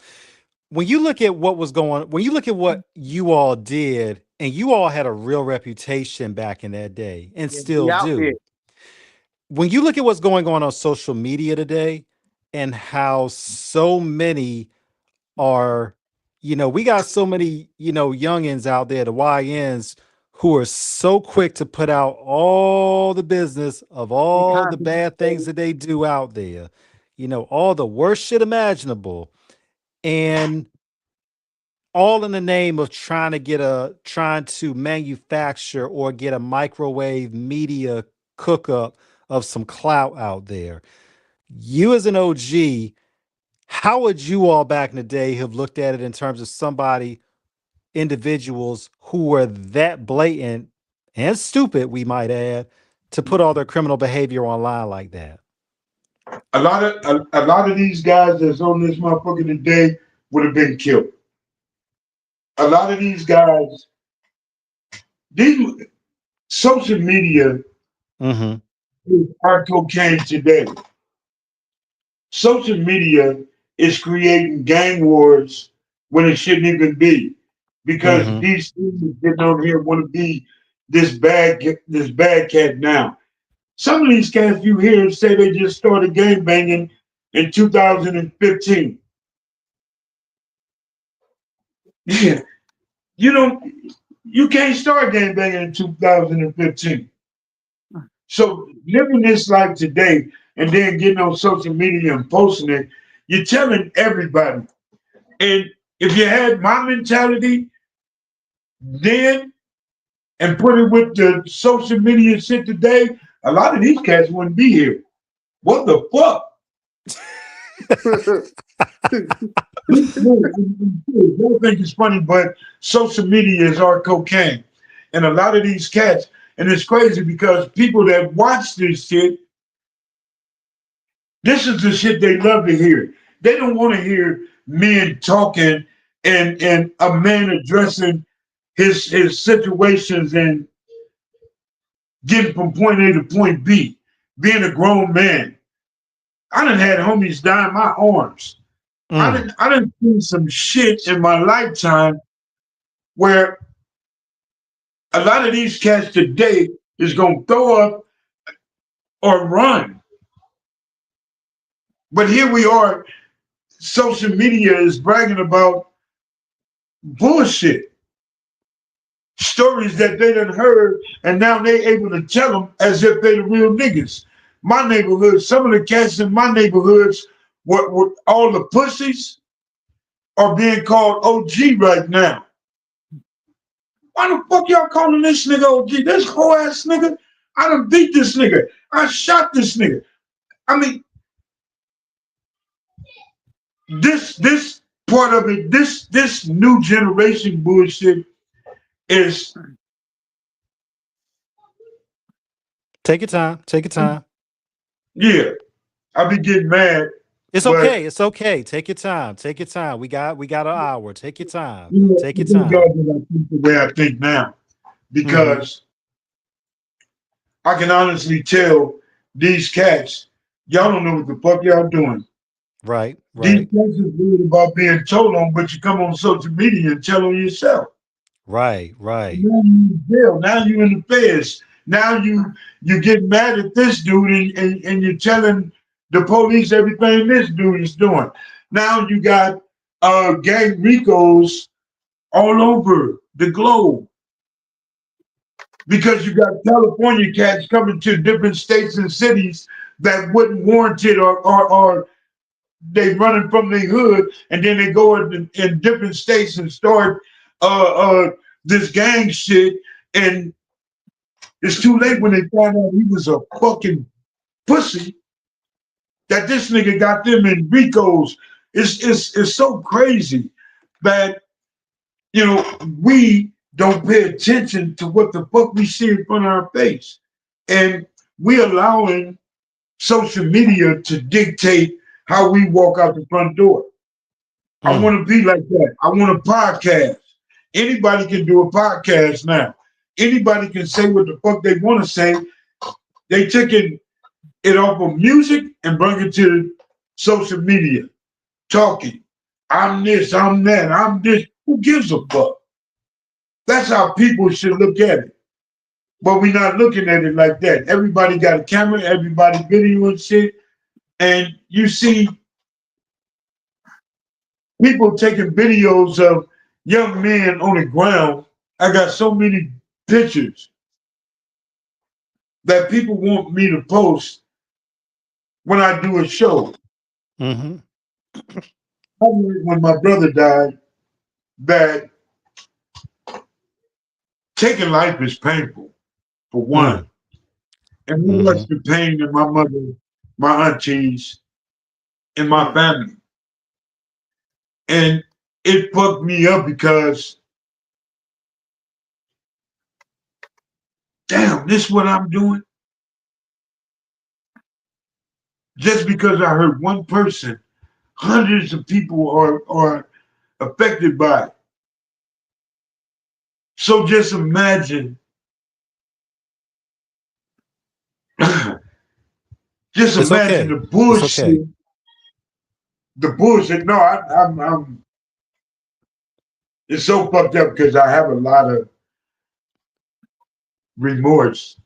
When you look at what was going, when you look at what you all did, and you all had a real reputation back in that day and Yeah, we still out there. do. When you look at what's going on social media today and how so many are, we got so many, youngins out there, the YNs, who are so quick to put out all the business of We all the content. bad things that they do out there, all the worst shit imaginable. And all in the name of trying to manufacture or get a microwave media cook up of some clout out there. You as an OG, how would you all back in the day have looked at it in terms of individuals who were that blatant and stupid, we might add, to put all their criminal behavior online like that? A lot of these guys that's on this motherfucker today would have been killed. A lot of these guys, these social media Mm-hmm. is our cocaine today. Social media is creating gang wars when it shouldn't even be, because Mm-hmm. these students getting on here want to be this bad cat now. Some of these cats you hear say they just started gang banging in 2015. Yeah, you don't, you can't start gang banging in 2015. So living this life today and then getting on social media and posting it, you're telling everybody. And if you had my mentality then and put it with the social media shit today, a lot of these cats wouldn't be here. What the fuck? Y'all think it's funny, but social media is our cocaine. And a lot of these cats, and it's crazy because people that watch this shit, this is the shit they love to hear. They don't want to hear men talking and a man addressing his situations and getting from point A to point B, being a grown man. I done had homies die in my arms. Mm. I done seen some shit in my lifetime where a lot of these cats today is gonna throw up or run. But here we are, social media is bragging about bullshit. Stories that they done heard, and now they able to tell them as if they the real niggas. My neighborhood, some of the cats in my neighborhoods, what all the pussies are being called OG right now. Why the fuck y'all calling this nigga OG? This whole ass nigga. I done beat this nigga. I shot this nigga. I mean, this part of it, this new generation bullshit is, Take your time. Take your time. yeah. I be getting mad, It's but okay. It's okay. Take your time. Take your time. We got an hour. Take your time. you know, Take your I think God time. that I think the way I think now, Mm-hmm. because I can honestly tell these cats, y'all don't know what the fuck y'all doing. Right. These Right. cats is worried about being told on, but you come on social media and tell on yourself. Right. Right. Now you in jail. Now you in the feds. Now you get mad at this dude and you're telling the police everything this dude is doing. Now you got gang ricos all over the globe because you got California cats coming to different states and cities that wouldn't warrant it, or they running from their hood and then they go in different states and start uh, uh, this gang shit, and it's too late when they find out he was a fucking pussy that this nigga got them in Ricos. It's so crazy that, we don't pay attention to what the fuck we see in front of our face. And we allowing social media to dictate how we walk out the front door. I Mm. want to be like that. I want a podcast. Anybody can do a podcast now. Anybody can say what the fuck they want to say. They taking it off of music and bring it to social media, talking. I'm this, I'm that, I'm this. Who gives a fuck? That's how people should look at it. But we're not looking at it like that. Everybody got a camera, everybody videoing shit, and you see people taking videos of young men on the ground. I got so many pictures that people want me to post when I do a show. Mm-hmm. When my brother died, that taking life is painful, for one. And we watch the pain in my mother, my aunties, and my family. And it fucked me up because, damn, this is what I'm doing? Just because I heard one person, hundreds of people are affected by it. So just imagine, just It's imagine okay. the bullshit. It's okay. The bullshit. No, I'm. It's so fucked up because I have a lot of remorse,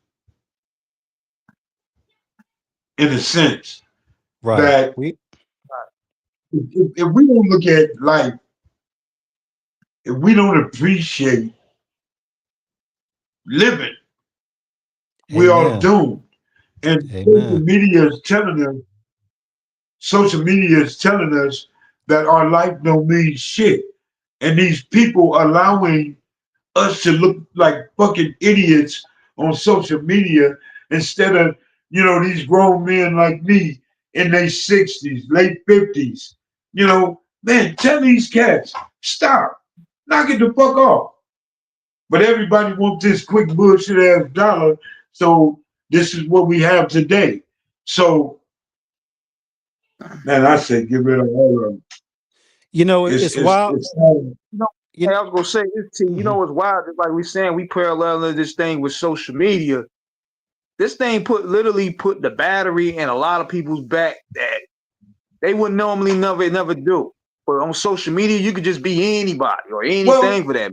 in a sense, Right. that if we don't look at life, if we don't appreciate living, we are Amen. doomed. And Amen. social media is telling us that our life don't mean shit. And these people allowing us to look like fucking idiots on social media instead of, these grown men like me in their 60s, late 50s. Man, tell these cats, stop, knock it the fuck off. But everybody wants this quick bullshit ass dollar, so this is what we have today. So, man, I say get rid of all of them. It's wild. Hey, I was gonna say this to you. You know what's wild? It's like we saying we parallel this thing with social media. This thing literally put the battery in a lot of people's back that they would normally never do. But on social media, you could just be anybody or anything for that.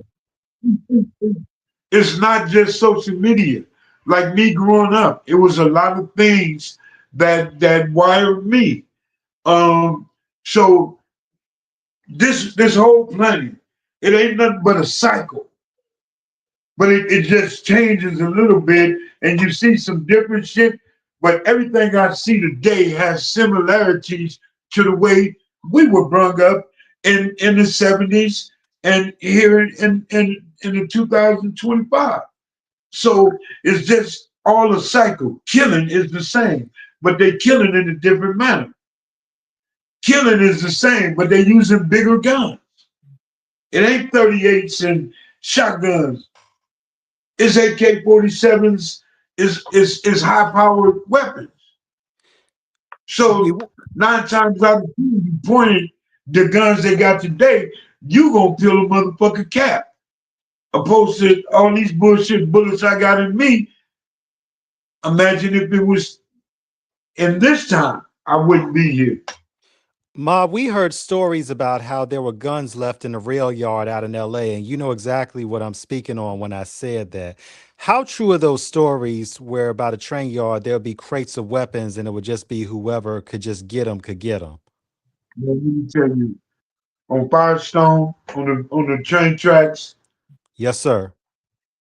It's not just social media. Like me growing up, it was a lot of things that wired me. So this whole planet, it ain't nothing but a cycle. But it just changes a little bit, and you see some different shit. But everything I see today has similarities to the way we were brought up in the 70s and here in the 2025. So it's just all a cycle. Killing is the same, but they killing in a different manner. Killing is the same, but they're using bigger guns. It ain't 38s and shotguns. It's AK-47s, is high-powered weapons. So 9 times out of 10, you pointed the guns they got today, you gonna peel a motherfucking cap. Opposed to all these bullshit bullets I got in me. Imagine if it was in this time, I wouldn't be here. Ma, we heard stories about how there were guns left in the rail yard out in LA, and you know exactly what I'm speaking on when I said that. How true are those stories where about a train yard there'll be crates of weapons and it would just be whoever could just get them could get them? Let me tell you, on Firestone, on the train tracks, yes, sir.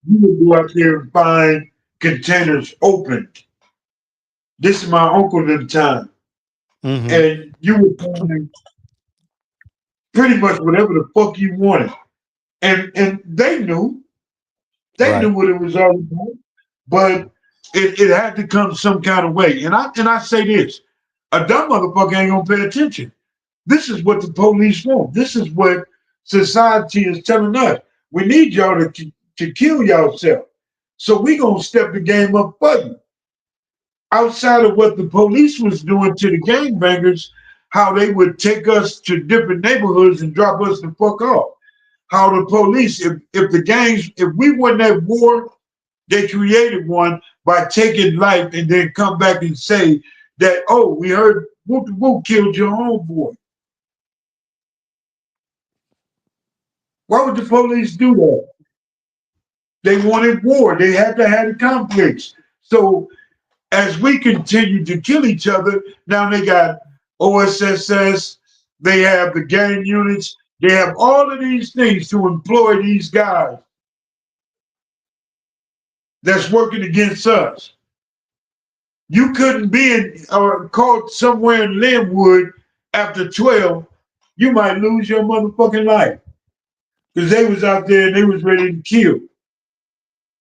You would go out there and find containers open. This is my uncle at the time. And you would find pretty much whatever the fuck you wanted. And they knew. They knew what it was all about. But it had to come some kind of way. And I say this, a dumb motherfucker ain't gonna pay attention. This is what the police want. This is what society is telling us. We need y'all to kill yourself. So we gonna step the game up for you. Outside of what the police was doing to the gangbangers, how they would take us to different neighborhoods and drop us the fuck off. How the police, if the gangs, if we wasn't at war, they created one by taking life and then come back and say that, oh, we heard Whoop the Whoop killed your homeboy. Why would the police do that? They wanted war. They had to have the conflicts. So as we continue to kill each other, now they got OSSS, they have the gang units, they have all of these things to employ these guys that's working against us. You couldn't be in or caught somewhere in Linwood after 12, you might lose your motherfucking life. Because they was out there and they was ready to kill.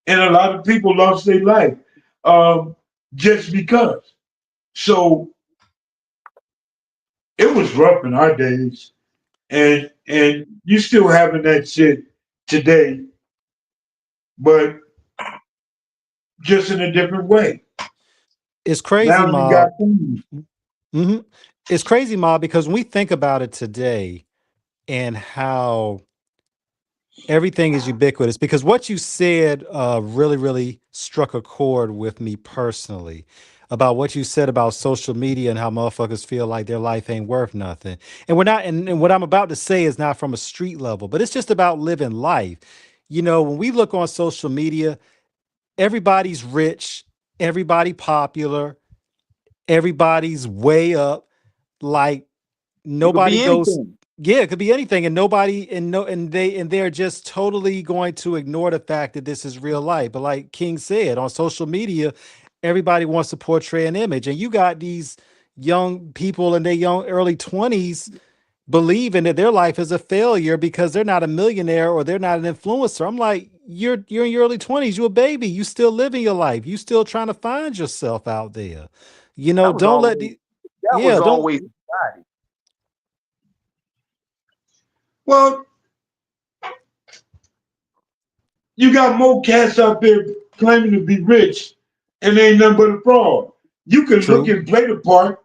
And a lot of people lost their life just because. So it was rough in our days. And you still having that shit today, but just in a different way. It's crazy, Now you got Mob. It's crazy, Mob, because when we think about it today and how everything is ubiquitous, because what you said really, really struck a chord with me personally about what you said about social media and how motherfuckers feel like their life ain't worth nothing. And we're not, and what I'm about to say is not from a street level, but it's just about living life. You know, when we look on social media, everybody's rich, everybody popular, everybody's way up. Like nobody goes, yeah, it could be anything, and nobody and they're just totally going to ignore the fact that this is real life. But like King said, on social media, everybody wants to portray an image, and you got these young people in their young early 20s believing that their life is a failure because they're not a millionaire or they're not an influencer. I'm like, you're in your early 20s, you're a baby, you still living your life, you still trying to find yourself out there. You know, don't let the don't. Well, you got more cats out there claiming to be rich and they ain't nothing but a fraud. You can look True. and play the part,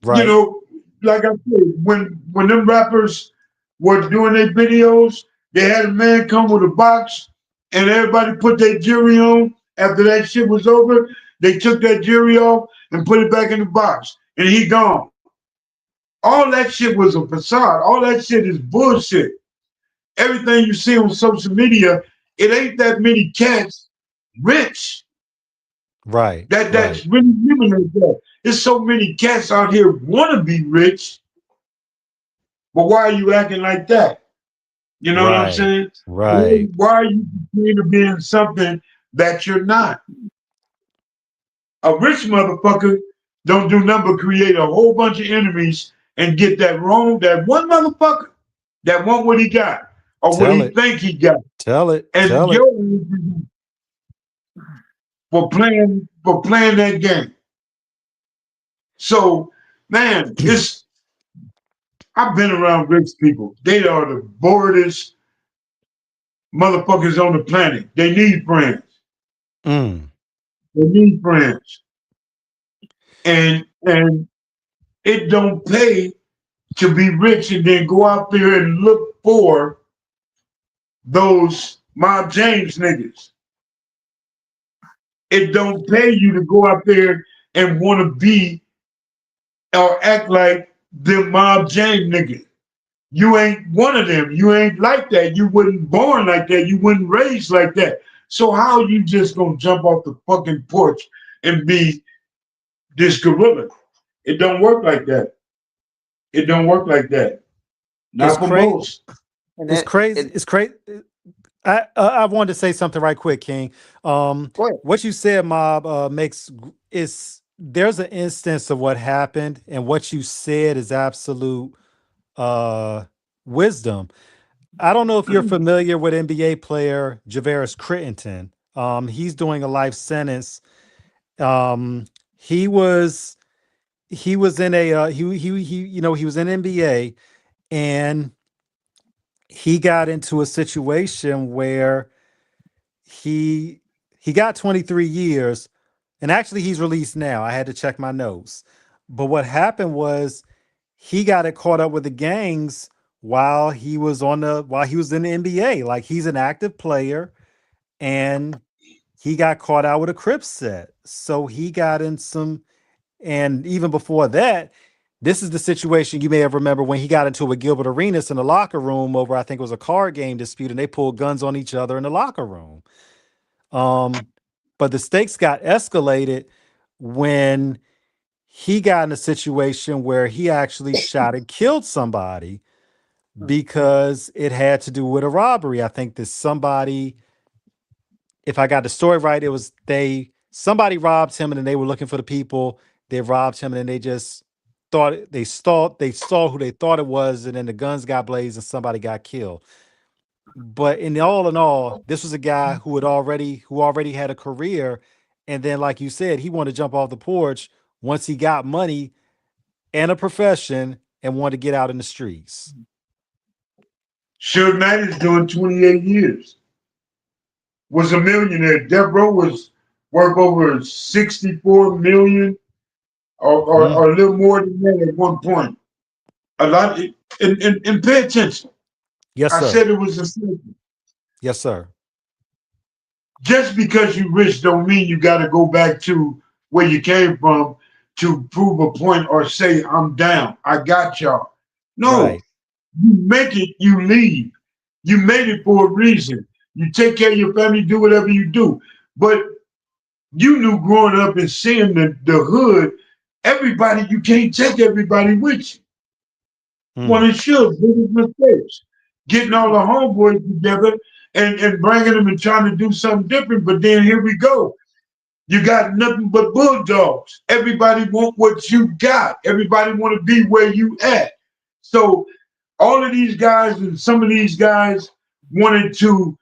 you Right. know, like I said, when them rappers were doing their videos, they had a man come with a box and everybody put their jewelry on. After that shit was over, they took that jewelry off and put it back in the box and he gone. All that shit was a facade. All that shit is bullshit. Everything you see on social media, it ain't that many cats rich Right. that's really living like that. There's so many cats out here want to be rich, but why are you acting like that? You know what I'm Right. saying? Right. Why are you pretending to be something that you're not? A rich motherfucker don't do nothing but create a whole bunch of enemies and get that one motherfucker that want what he got or what Tell he it. think he got. Tell it. And Tell it. your for playing that game. So, man, I've been around rich people. They are the boredest motherfuckers on the planet. They need friends. Mm. They need friends. And it don't pay to be rich and then go out there and look for those Mob James niggas. It don't pay you to go out there and want to be or act like the Mob James niggas. You ain't one of them. You ain't like that. You wasn't born like that. You wasn't raised like that. So how are you just gonna jump off the fucking porch and be this gorilla? It don't work like that. It don't work like that. It's Not for crazy. most. It's crazy. It's crazy. I wanted to say something right quick, King. What you said, Mob, makes is there's an instance of what happened, and what you said is absolute wisdom. I don't know if you're familiar with NBA player Javaris Crittenton. He's doing a life sentence. Um, he was in a he was in NBA, and he got into a situation where he got 23 years, and actually he's released now. I had to check my notes. But what happened was he got it caught up with the gangs while he was in the NBA. Like, he's an active player, and he got caught out with a Crip set. So he got in some, and even before that, this is the situation you may have remembered when he got into it with Gilbert Arenas in the locker room over, I think it was a card game dispute, and they pulled guns on each other in the locker room. But the stakes got escalated when he got in a situation where he actually shot and killed somebody because it had to do with a robbery. I think that somebody, if I got the story right, it was somebody robbed him and then they were looking for the people. They robbed him and then they just they saw who they thought it was, and then the guns got blazed and somebody got killed. But in all, this was a guy who already had a career, and then, like you said, he wanted to jump off the porch once he got money and a profession and wanted to get out in the streets. Suge Knight is doing 28 years. Was a millionaire. Death Row was worth over 64 million or a little more than that at one point. A lot, and pay attention. Yes, I sir. said it was a statement. Yes, sir. Just because you rich don't mean you got to go back to where you came from to prove a point or say, I'm down. I got y'all. No, Right. you make it, you leave. You made it for a reason. You take care of your family, do whatever you do. But you knew growing up and seeing the hood, everybody, you can't take everybody with you. One of Suge's biggest mistakes. Getting all the homeboys together and bringing them and trying to do something different. But then here we go. You got nothing but bulldogs. Everybody want what you got. Everybody want to be where you at. So all of these guys and some of these guys wanted to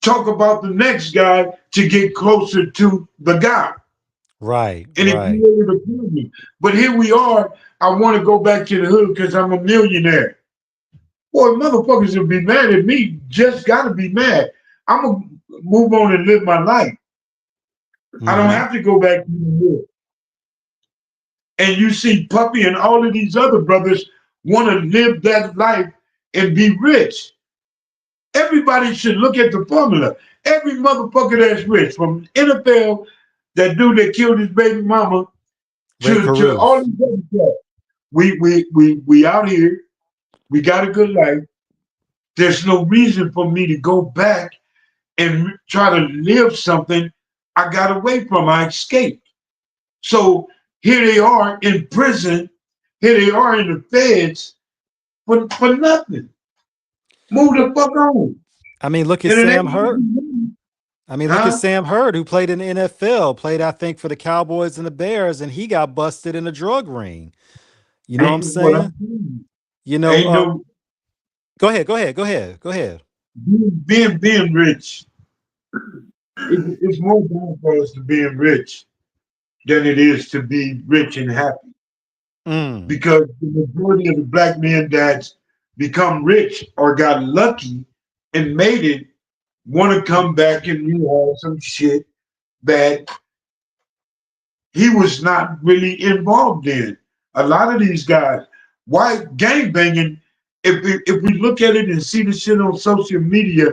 talk about the next guy to get closer to the guy. Right. And it created a problem. But here we are. I want to go back to the hood because I'm a millionaire. Boy, motherfuckers will be mad at me. Just gotta be mad. I'm gonna move on and live my life. I don't have to go back to the hood. And you see Puppy and all of these other brothers want to live that life and be rich. Everybody should look at the formula. Every motherfucker that's rich, from NFL, that dude that killed his baby mama, to all these other stuff. We out here. We got a good life. There's no reason for me to go back and try to live something I got away from. I escaped. So here they are in prison. Here they are in the feds for nothing. Move the fuck on. I mean, look at Sam Hurd. Look at Sam Hurd, who played in the NFL, played, I think, for the Cowboys and the Bears, and he got busted in a drug ring. You know what I'm saying? You know, go ahead. Being rich, it's more bad for us to being rich than it is to be rich and happy. Because the majority of the black men that become rich or got lucky and made it want to come back and realize some shit that he was not really involved in. A lot of these guys, why gangbanging? If we look at it and see the shit on social media,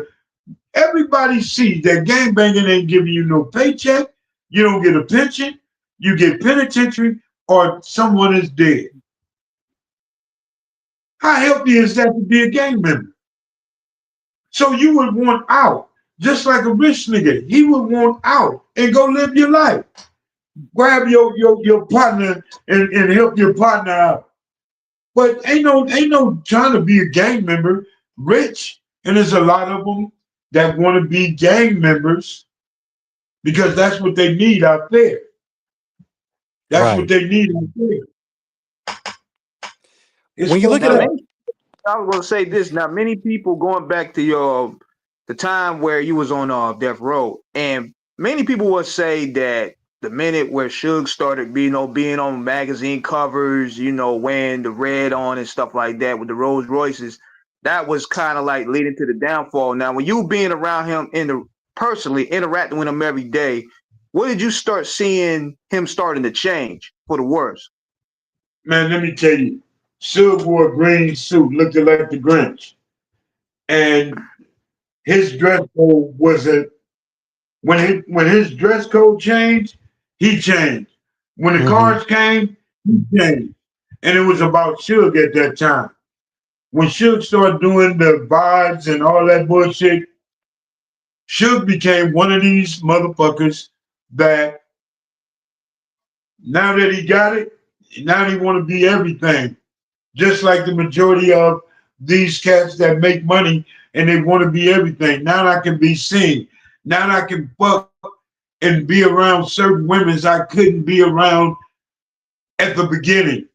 everybody sees that gangbanging ain't giving you no paycheck. You don't get a pension. You get penitentiary or someone is dead. How healthy is that to be a gang member? So you would want out, just like a rich nigga. He would want out and go live your life. Grab your partner and help your partner out. But ain't no trying to be a gang member rich. And there's a lot of them that want to be gang members because that's what they need out there. That's what they need out there. When you look at it, I was gonna say this. Now, many people going back to the time where you was on Death Row, and many people would say that the minute where Suge started being on magazine covers, wearing the red on and stuff like that with the Rolls Royces, that was kind of like leading to the downfall. Now, when you being around him personally interacting with him every day, what did you start seeing him starting to change for the worse? Man, let me tell you, Suge wore a green suit, looked like the Grinch. And his dress code wasn't when his dress code changed, he changed. When the Mm-hmm. cars came, he changed. And it was about Suge at that time. When Suge started doing the vibes and all that bullshit, Suge became one of these motherfuckers that now that he got it, now he want to be everything. Just like the majority of these cats that make money and they want to be everything. Now I can be seen. Now I can fuck and be around certain women I couldn't be around at the beginning,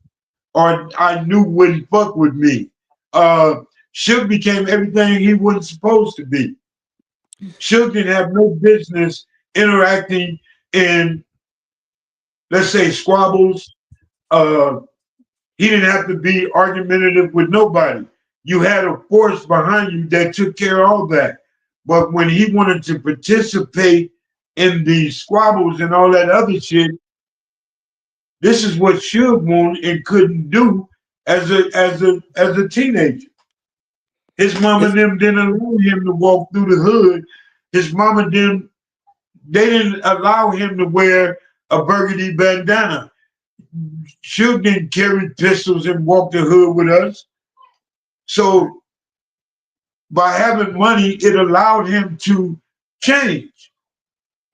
or I knew wouldn't fuck with me. Suge became everything he wasn't supposed to be. Suge didn't have no business interacting in, let's say, squabbles. Uh, he didn't have to be argumentative with nobody. You had a force behind you that took care of all that. But when he wanted to participate in the squabbles and all that other shit, this is what Suge wanted and couldn't do as a teenager. His mama It's and them didn't allow him to walk through the hood. His mama didn't they didn't allow him to wear a burgundy bandana. Suge didn't carry pistols and walk the hood with us. So by having money, it allowed him to change.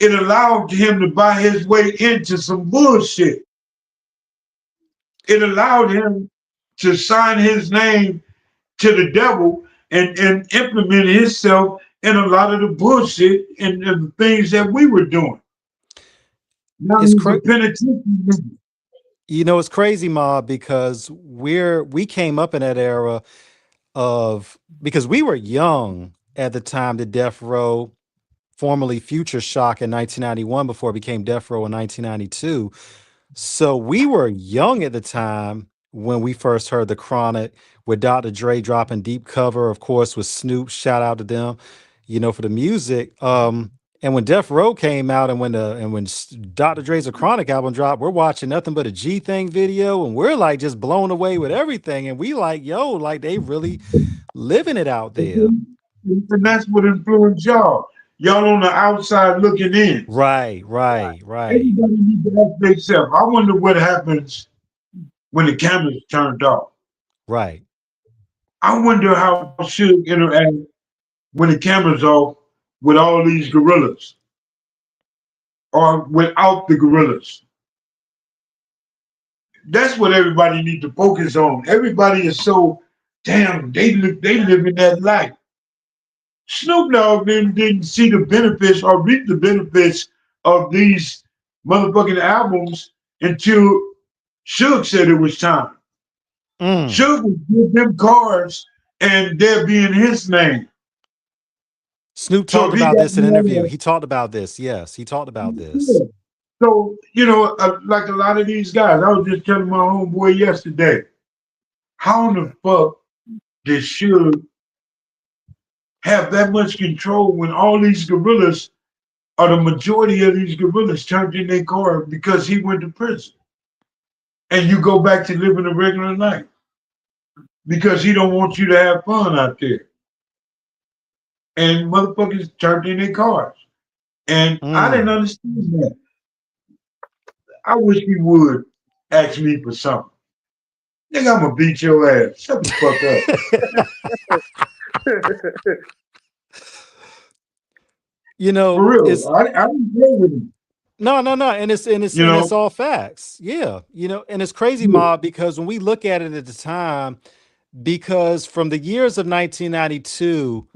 It allowed him to buy his way into some bullshit. It allowed him to sign his name to the devil and implement himself in a lot of the bullshit and the things that we were doing. Now it's he's a cra- penitentiary. it's crazy, Ma, because we came up in that era of because we were young at the time that Death Row, formerly Future Shock in 1991 before it became Death Row in 1992. So we were young at the time when we first heard the Chronic with Dr. Dre dropping Deep Cover, of course, with Snoop. Shout out to them, for the music. And when Death Row came out and when Dr. Dre's A Chronic album dropped, we're watching nothing but a G Thing video and we're like just blown away with everything. And we like, yo, like they really living it out there. And that's what influenced y'all. Y'all on the outside looking in. Right, right, right, Everybody needs to ask themselves. I wonder what happens when the cameras turned off. right. I wonder how Suge interact when the camera's off with all these gorillas or without the gorillas. That's what everybody needs to focus on. Everybody is so damn. They live in that life. Snoop Dogg didn't see the benefits or reap the benefits of these motherfucking albums until Suge said it was time. Mm. Suge would give them cars and there be in his name. Snoop So talked if he about got this in an interview. money, He talked about this. Yes, he talked about this. yeah. So, like a lot of these guys, I was just telling my homeboy yesterday, how in the fuck did Suge have that much control when all these gorillas, or the majority of these gorillas, turned in their car because he went to prison? And you go back to living a regular life because he don't want you to have fun out there. And motherfuckers turned in their cars. And I didn't Mm. understand that. I wish he would ask me for something. Nigga, I'm gonna beat your ass. Shut the fuck up. For real. It's I didn't play with him. no, and You it's know? all facts. Yeah, and it's crazy, Yeah. Mob, because when we look at it at the time, because from the years of 1992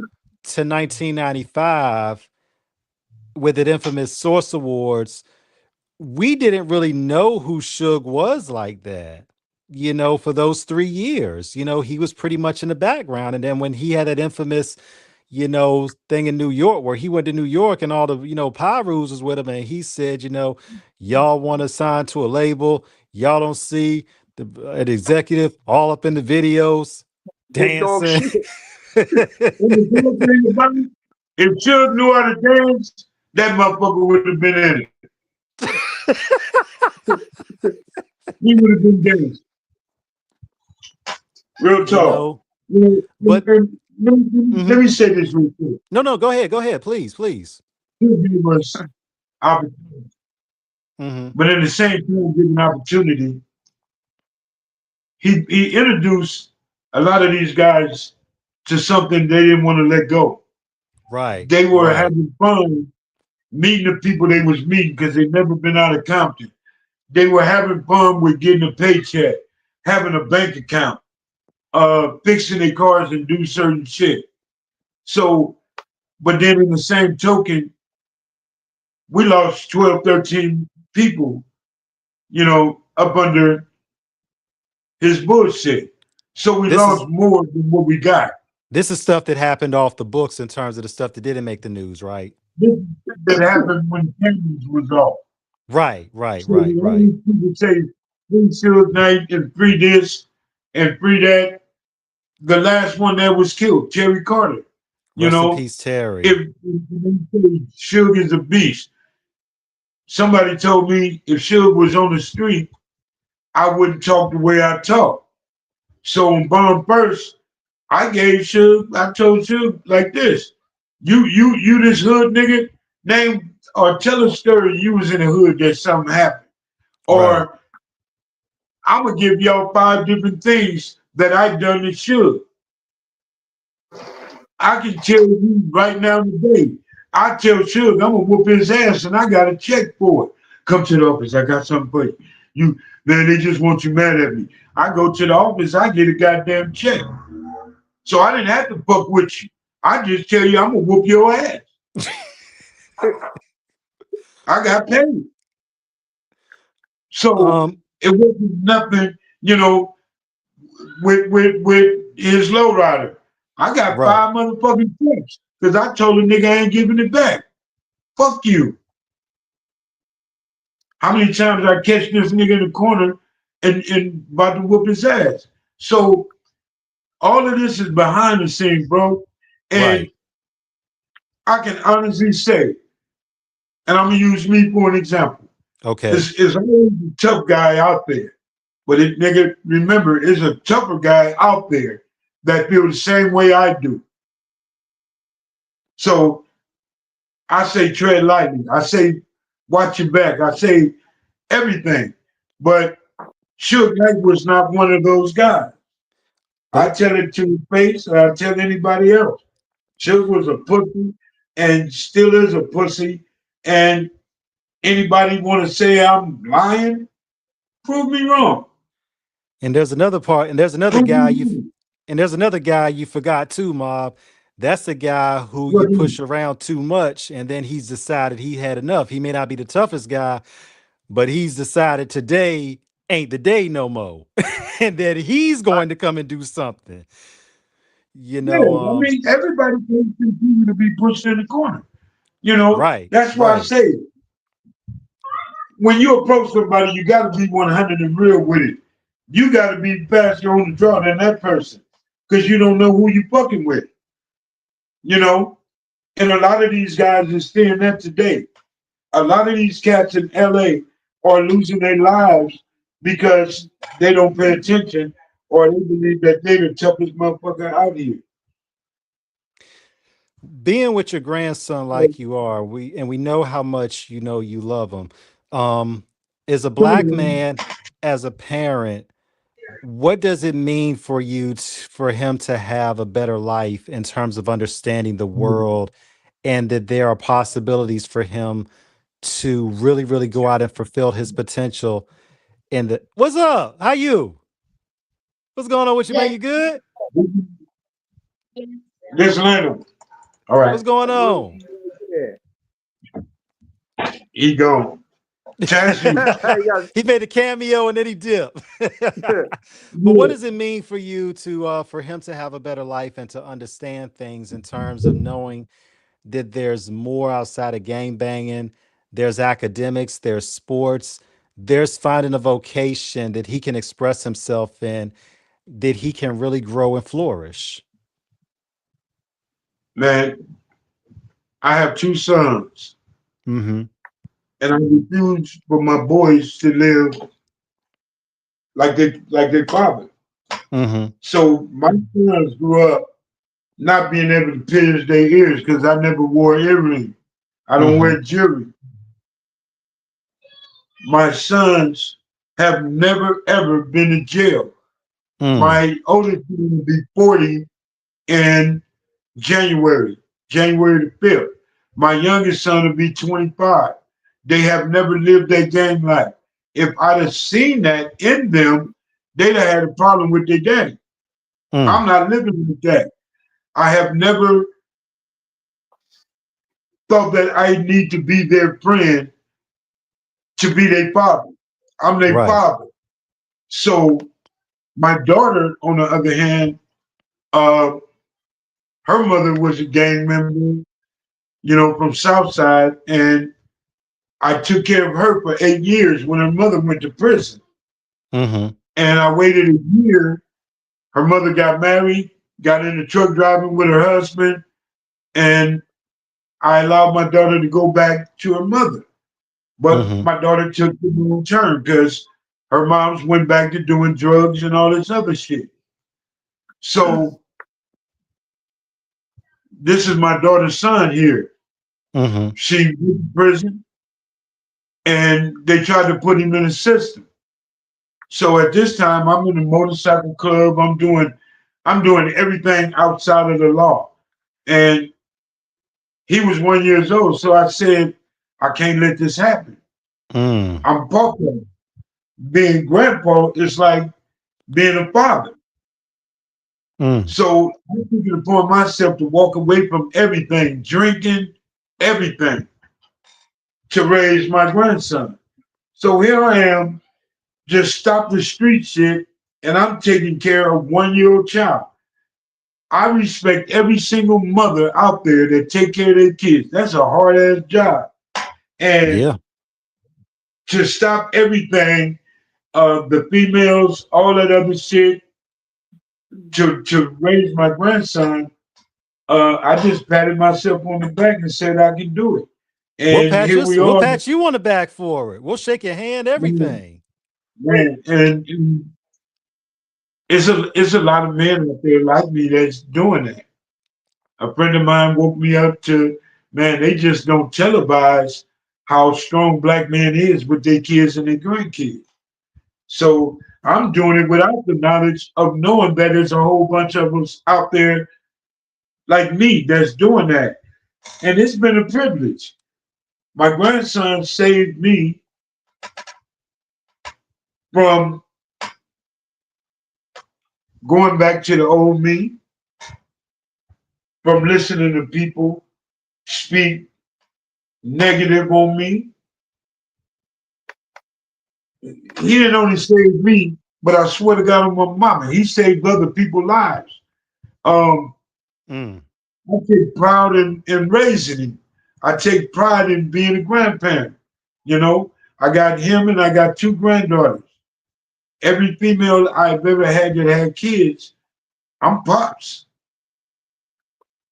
to 1995, with the infamous Source Awards, we didn't really know who Suge was like that. For those 3 years, he was pretty much in the background. And then when he had that infamous, thing in New York, where he went to New York and all the, Pyrus was with him, and he said, y'all want to sign to a label, y'all don't see an executive all up in the videos Big dog dancing. shit. And the cool thing about it, if Suge knew how to dance, that motherfucker would have been in it. He would have been dancing. Real you talk. know, but let me say this real quick. No, go ahead, please. Suge gave us opportunity, but in the same time, giving opportunity, he introduced a lot of these guys to something they didn't want to let go. Right. They were having fun meeting the people they was meeting because they'd never been out of Compton. They were having fun with getting a paycheck, having a bank account, fixing their cars and do certain shit. So, but then in the same token, we lost 12, 13 people, up under his bullshit. So we This is lost more than what we got. this is stuff that happened off the books in terms of the stuff that didn't make the news, right? This that happened when cameras was off. Right. So all these people say free Suge Knight and free this and free that. The last one that was killed, Terry Carter. Rest in peace, Terry. If they say Suge is a beast, somebody told me if Suge was on the street, I wouldn't talk the way I talk. So on Bomb First, I told Suge like this. You this hood nigga, name or tell a story you was in the hood that something happened. Or I'm gonna give y'all 5 different things that I done that Suge. I can tell you right now today, I tell Suge I'm gonna whoop his ass and I got a check for it. Come to the office, I got something for you. Man, they just want you mad at me. I go to the office, I get a goddamn check. So I didn't have to fuck with you. I just tell you I'm gonna whoop your ass. I got paid. So it wasn't nothing, with his lowrider. I got 5 motherfucking checks because I told the nigga I ain't giving it back. Fuck you. How many times I catch this nigga in the corner and about to whoop his ass? So all of this is behind the scenes, bro. And I can honestly say, and I'm gonna use me for an example. Okay. There's always a tough guy out there. But nigga, remember, there's a tougher guy out there that feel the same way I do. So I say tread lightly. I say watch your back. I say everything. But Suge Knight was not one of those guys. I tell it to his face, or I tell anybody else. Suge was a pussy and still is a pussy. And anybody want to say I'm lying? Prove me wrong. And there's another part, and there's another guy you forgot too, Mob. That's the guy who you push around too much, and then he's decided he had enough. He may not be the toughest guy, but he's decided today ain't the day no more. And that he's going to come and do something. I mean, everybody can continue to be pushed in the corner. That's why I say when you approach somebody, you got to be 100 and real with it. You got to be faster on the draw than that person because you don't know who you fucking with. And a lot of these guys are seeing that today. A lot of these cats in LA are losing their lives because they don't pay attention or they believe that they're the toughest motherfucker out here. Being with your grandson like you are, we know how much you love him. As a black man, as a parent, what does it mean for you for him to have a better life in terms of understanding the world, and that there are possibilities for him to really, really go out and fulfill his potential? What's up? How you? What's going on with you, man? You good? This Atlanta. All right. What's going on? He gone. He made a cameo and then he dipped. But what does it mean for you to for him to have a better life and to understand things in terms of knowing that there's more outside of gang banging? There's academics, there's sports, there's finding a vocation that he can express himself in, that he can really grow and flourish. Man, I have 2 sons. Mm-hmm. And I refuse for my boys to live like their father. Mm-hmm. So my sons grew up, not being able to pierce their ears because I never wore earrings. I don't wear jewelry. My sons have never ever been in jail. My oldest son will be 40 in January the 5th. My youngest son will be 25. They have never lived their gang life. If I'd have seen that in them, they'd have had a problem with their daddy. I'm not living with that. I have never thought that I need to be their friend to be their father. I'm their Right. father. So my daughter, on the other hand, uh, her mother was a gang member, from Southside, and I took care of her for 8 years when her mother went to prison. And I waited a year. Her mother got married, got into truck driving with her husband, and I allowed my daughter to go back to her mother. But my daughter took the wrong turn because her moms went back to doing drugs and all this other shit. So this is my daughter's son here. She went to prison and they tried to put him in a system. So at this time, I'm in the motorcycle club. I'm doing everything outside of the law. And he was 1 year old. So I said, I can't let this happen. I'm Papa. Being grandpa is like being a father. So I took it upon myself to walk away from everything, drinking, everything, to raise my grandson. So here I am, just stop the street shit, and I'm taking care of 1 year old child. I respect every single mother out there that take care of their kids. That's a hard ass job. And to stop everything, the females, all that other shit, to raise my grandson, I just patted myself on the back and said I can do it. And here we We'll are. pat you on the back for it. We'll shake your hand, everything. Man, and it's a lot of men out there like me that's doing that. A friend of mine woke me up to, man, they just don't televise how strong black man is with their kids and their grandkids. So I'm doing it without the knowledge of knowing that there's a whole bunch of us out there like me that's doing that. And it's been a privilege. My grandson saved me from going back to the old me, from listening to people speak negative on me. He didn't only save me, but I swear to God on my mama, he saved other people's lives. I take pride in raising him. I take pride in being a grandparent. I got him and I got 2 granddaughters. Every female I've ever had that had kids, I'm pops.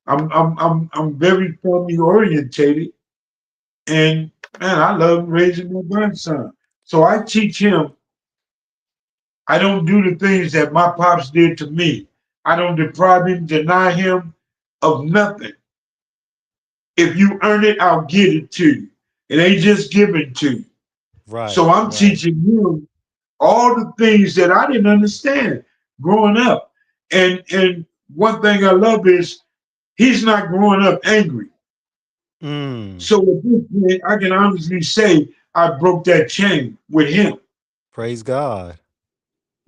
I'm very family orientated, and man, I love raising my grandson. So I teach him. I don't do the things that my pops did to me. I don't deprive him, deny him of nothing. If you earn it, I'll give it to you. It ain't just given to you. Right. So I'm teaching him all the things that I didn't understand growing up. And one thing I love is he's not growing up angry. So at this point, I can honestly say I broke that chain with him. Praise God.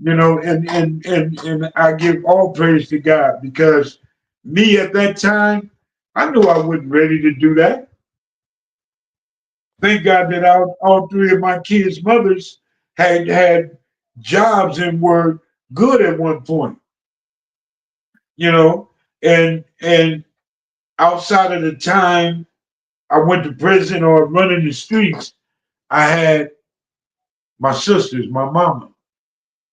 And I give all praise to God because me at that time, I knew I wasn't ready to do that. Thank God that all 3 of my kids' mothers had jobs and were good at one point. And outside of the time I went to prison or running the streets, I had my sisters, my mama,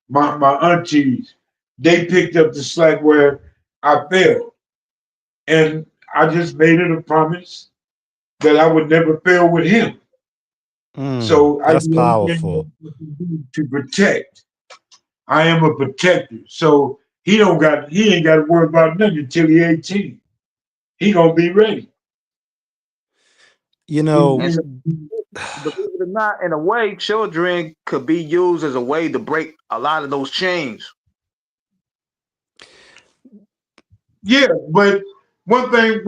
my aunties. They picked up the slack where I failed. And I just made it a promise that I would never fail with him. So I That's do everything powerful. to protect. I am a protector. So he ain't got to worry about nothing until he 18. He gonna be ready. You And know, so, believe it or not, in a way, children could be used as a way to break a lot of those chains. Yeah, but one thing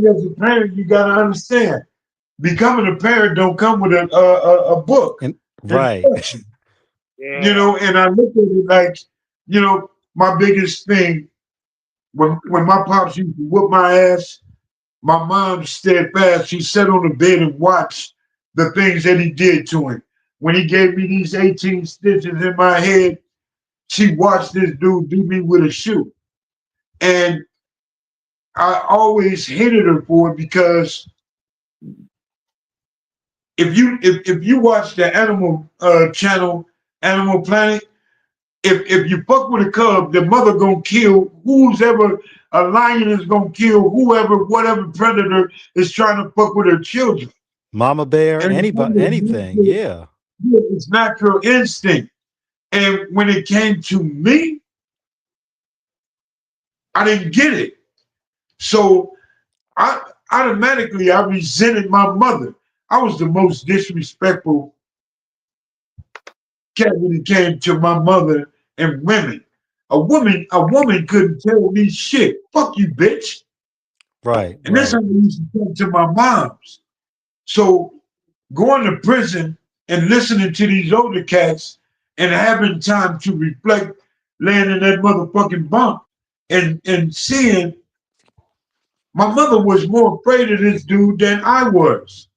as a parent you gotta understand, becoming a parent don't come with a book right. instruction. You Yeah. know, and I look at it like, my biggest thing when my pops used to whoop my ass, my mom steadfast. She sat on the bed and watched the things that he did to him. When he gave me these 18 stitches in my head, she watched this dude beat me with a shoe. And I always hated her for it because if you watch the animal channel, Animal Planet, if you fuck with a cub, the mother gonna kill who's ever a lion is gonna kill whoever, whatever predator is trying to fuck with her children. Mama bear, And anybody, anything. Yeah. it's natural instinct. And when it came to me, I didn't get it. So I automatically I resented my mother. I was the most disrespectful cat when it came to my mother and women. A woman couldn't tell me shit. Fuck you, bitch. Right. And that's how I used to talk to my moms. So going to prison and listening to these older cats and having time to reflect, laying in that motherfucking bunk and seeing my mother was more afraid of this dude than I was.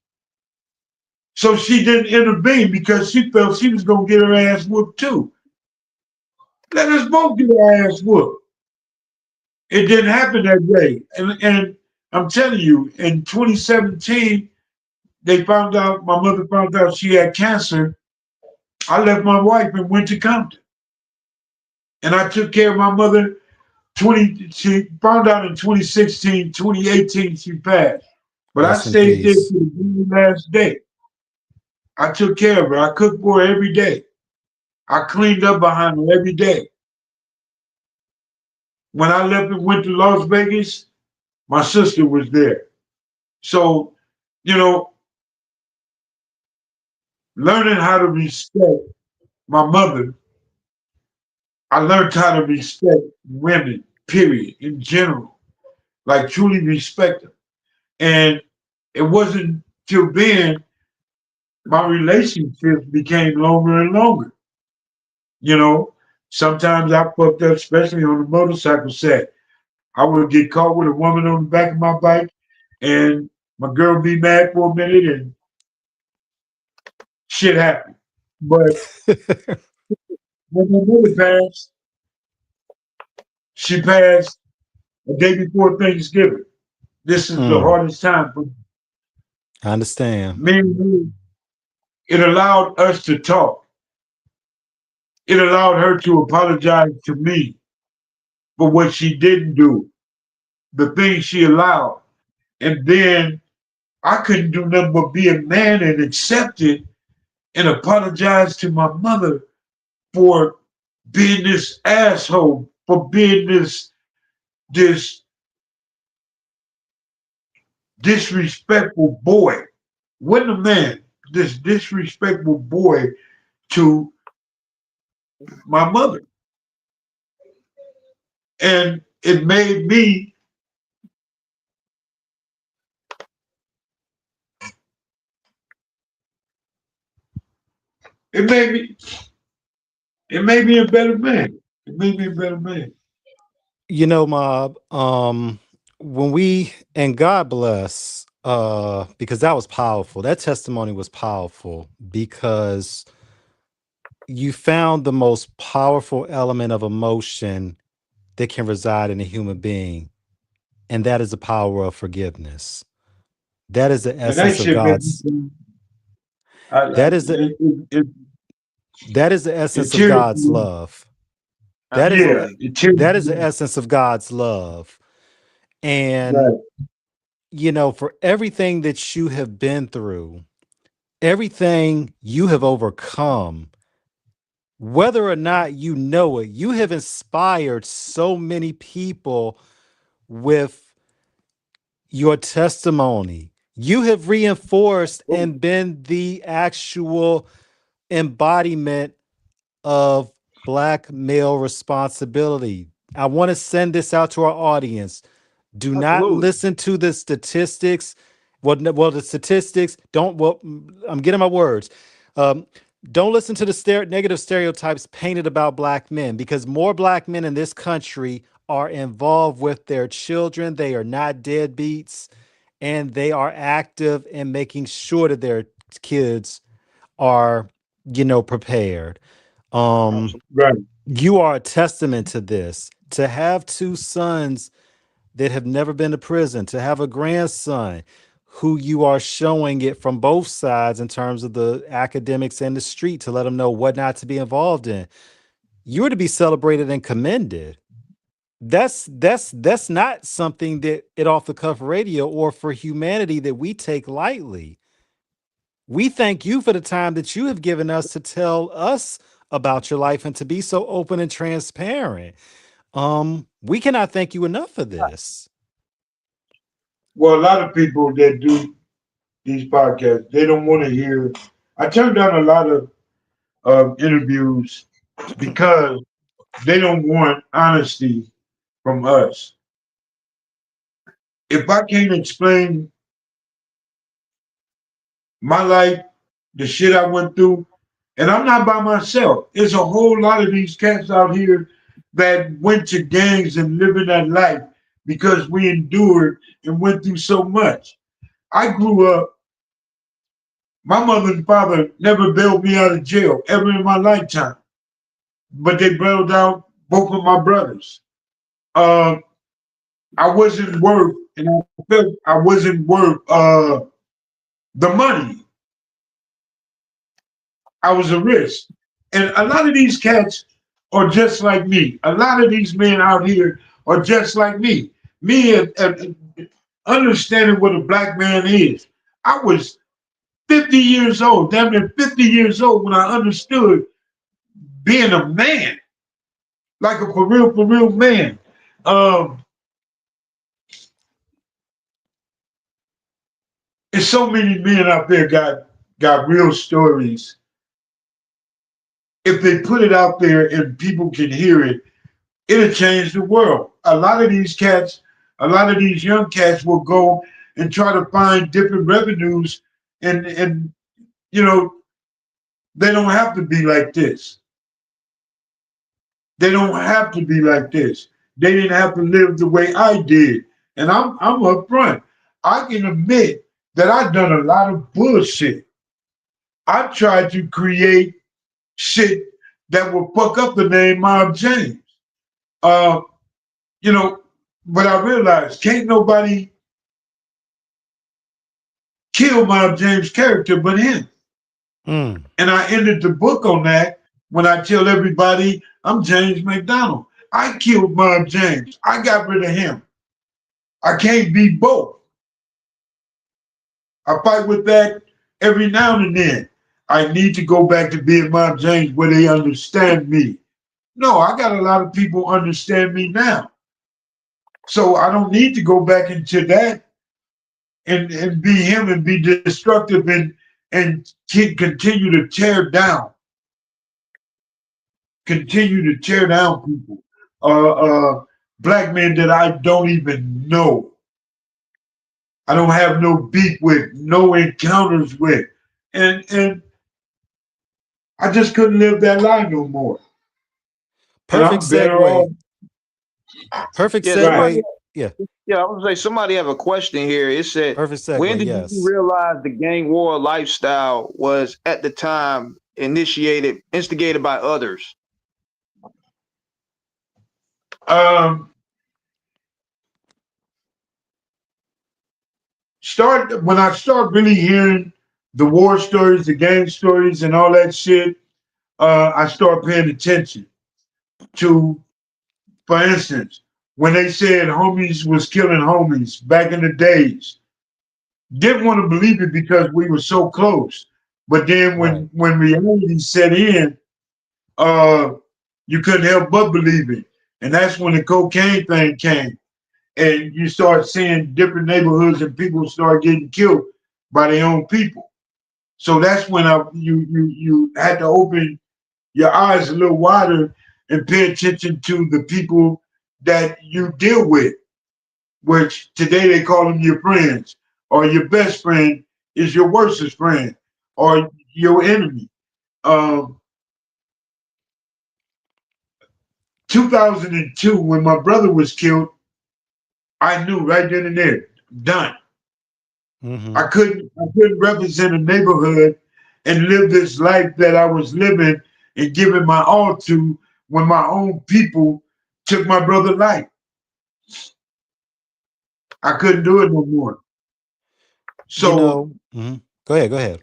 So she didn't intervene because she felt she was gonna get her ass whooped too. Let us both get our ass whooped. It didn't happen that way. And I'm telling you, in 2017, my mother found out she had cancer. I left my wife and went to Compton. And I took care of my mother. She found out in 2016, 2018, she passed. But I Rest in stayed there to peace. the very last day. I took care of her. I cooked for her every day. I cleaned up behind her every day. When I left and went to Las Vegas, my sister was there. So, you know, learning how to respect my mother, I learned how to respect women, period, in general, like truly respect them. And it wasn't till then my relationships became longer and longer. You know, sometimes I fucked up, especially on the motorcycle set. I would get caught with a woman on the back of my bike, and my girl would be mad for a minute, and shit happened. But when my mother passed, she passed a day before Thanksgiving. This is the Mm, hardest time for I understand. me and her. It allowed us to talk. It allowed her to apologize to me for what she didn't do, the things she allowed. And then I couldn't do nothing but be a man and accept it and apologize to my mother for being this asshole, for being this disrespectful boy. Wasn't a man, this disrespectful boy to my mother. And it made me it made me a better man. It made me a better man. You know, Mob, when we and God bless, because that was powerful. That testimony was powerful because you found the most powerful element of emotion that can reside in a human being, and that is the power of forgiveness. That is the And that essence of shit made God's. me That is the that is the it essence of tears God's me. love. That is Yeah, Absolutely. it tears that is the me. essence of God's love. And Right. for everything that you have been through, everything you have overcome whether or not you know it, you have inspired so many people with your testimony. You have reinforced and been the actual embodiment of Black male responsibility. I want to send this out to our audience. Do not Absolutely. listen to the statistics. Well, the statistics don't. Well, I'm getting my words. Um, don't listen to the negative stereotypes painted about Black men, because more Black men in this country are involved with their children. They are not deadbeats, and they are active in making sure that their kids are, prepared. Um, Right. you are a testament to this. To have two sons that have never been to prison, to have a grandson who you are showing it from both sides in terms of the academics and the street to let them know what not to be involved in. You are to be celebrated and commended. That's not something that at Off the Cuff Radio or for humanity that we take lightly. We thank you for the time that you have given us to tell us about your life and to be so open and transparent. We cannot thank you enough for this. Well, a lot of people that do these podcasts, they don't want to hear. I turned down a lot of interviews because they don't want honesty from us. If I can't explain my life, the shit I went through, and I'm not by myself. There's a whole lot of these cats out here that went to gangs and living that life because we endured and went through so much. I grew up, my mother and father never bailed me out of jail ever in my lifetime, but they bailed out both of my brothers. Uh, I wasn't worth, and I felt I wasn't worth the money. I was a risk. And a lot of these cats are just like me. A lot of these men out here are just like me. Me understanding what a Black man is. I was 50 years old, damn near 50 years old when I understood being a man, like a for real man. Um, and so many men out there got real stories. If they put it out there and people can hear it, it'll change the world. A lot of these cats, a lot of these young cats will go and try to find different revenues, and you know, they don't have to be like this. They don't have to be like this. They didn't have to live the way I did. And I'm upfront. I can admit that I've done a lot of bullshit. I tried to create shit that will fuck up the name Mob James. Uh, you know, but I realized can't nobody kill Mob James' character but him. Mm. And I ended the book on that when I tell everybody I'm James Mcdonald. I killed Mob James. I got rid of him. I can't be both. I fight with that every now and then. I need to go back to being Mob James where they understand me. No, I got a lot of people understand me now. So I don't need to go back into that and be him and be destructive and continue to tear down. Continue to tear down people. Black men that I don't even know. I don't have no beef with, no encounters with. And I just couldn't live that life no more. And Perfect I'm better off. segue. Perfect Yeah, segue. Yeah. Yeah, I was gonna say somebody have a question here. It said, Perfect when segue. did you Yes. realize the gang war lifestyle was at the time instigated by others? When I start really hearing the war stories, the gang stories, and all that shit, I start paying attention to, for instance, when they said homies was killing homies back in the days. Didn't want to believe it because we were so close. But then Right. when reality set in, you couldn't help but believe it. And that's when the cocaine thing came. And you start seeing different neighborhoods and people start getting killed by their own people. So that's when you had to open your eyes a little wider and pay attention to the people that you deal with, which today they call them your friends, or your best friend is your worstest friend, or your enemy. 2002, when my brother was killed, I knew right then and there, done. Mm-hmm. I couldn't represent a neighborhood and live this life that I was living and giving my all to when my own people took my brother's life. I couldn't do it no more. You So know, go ahead.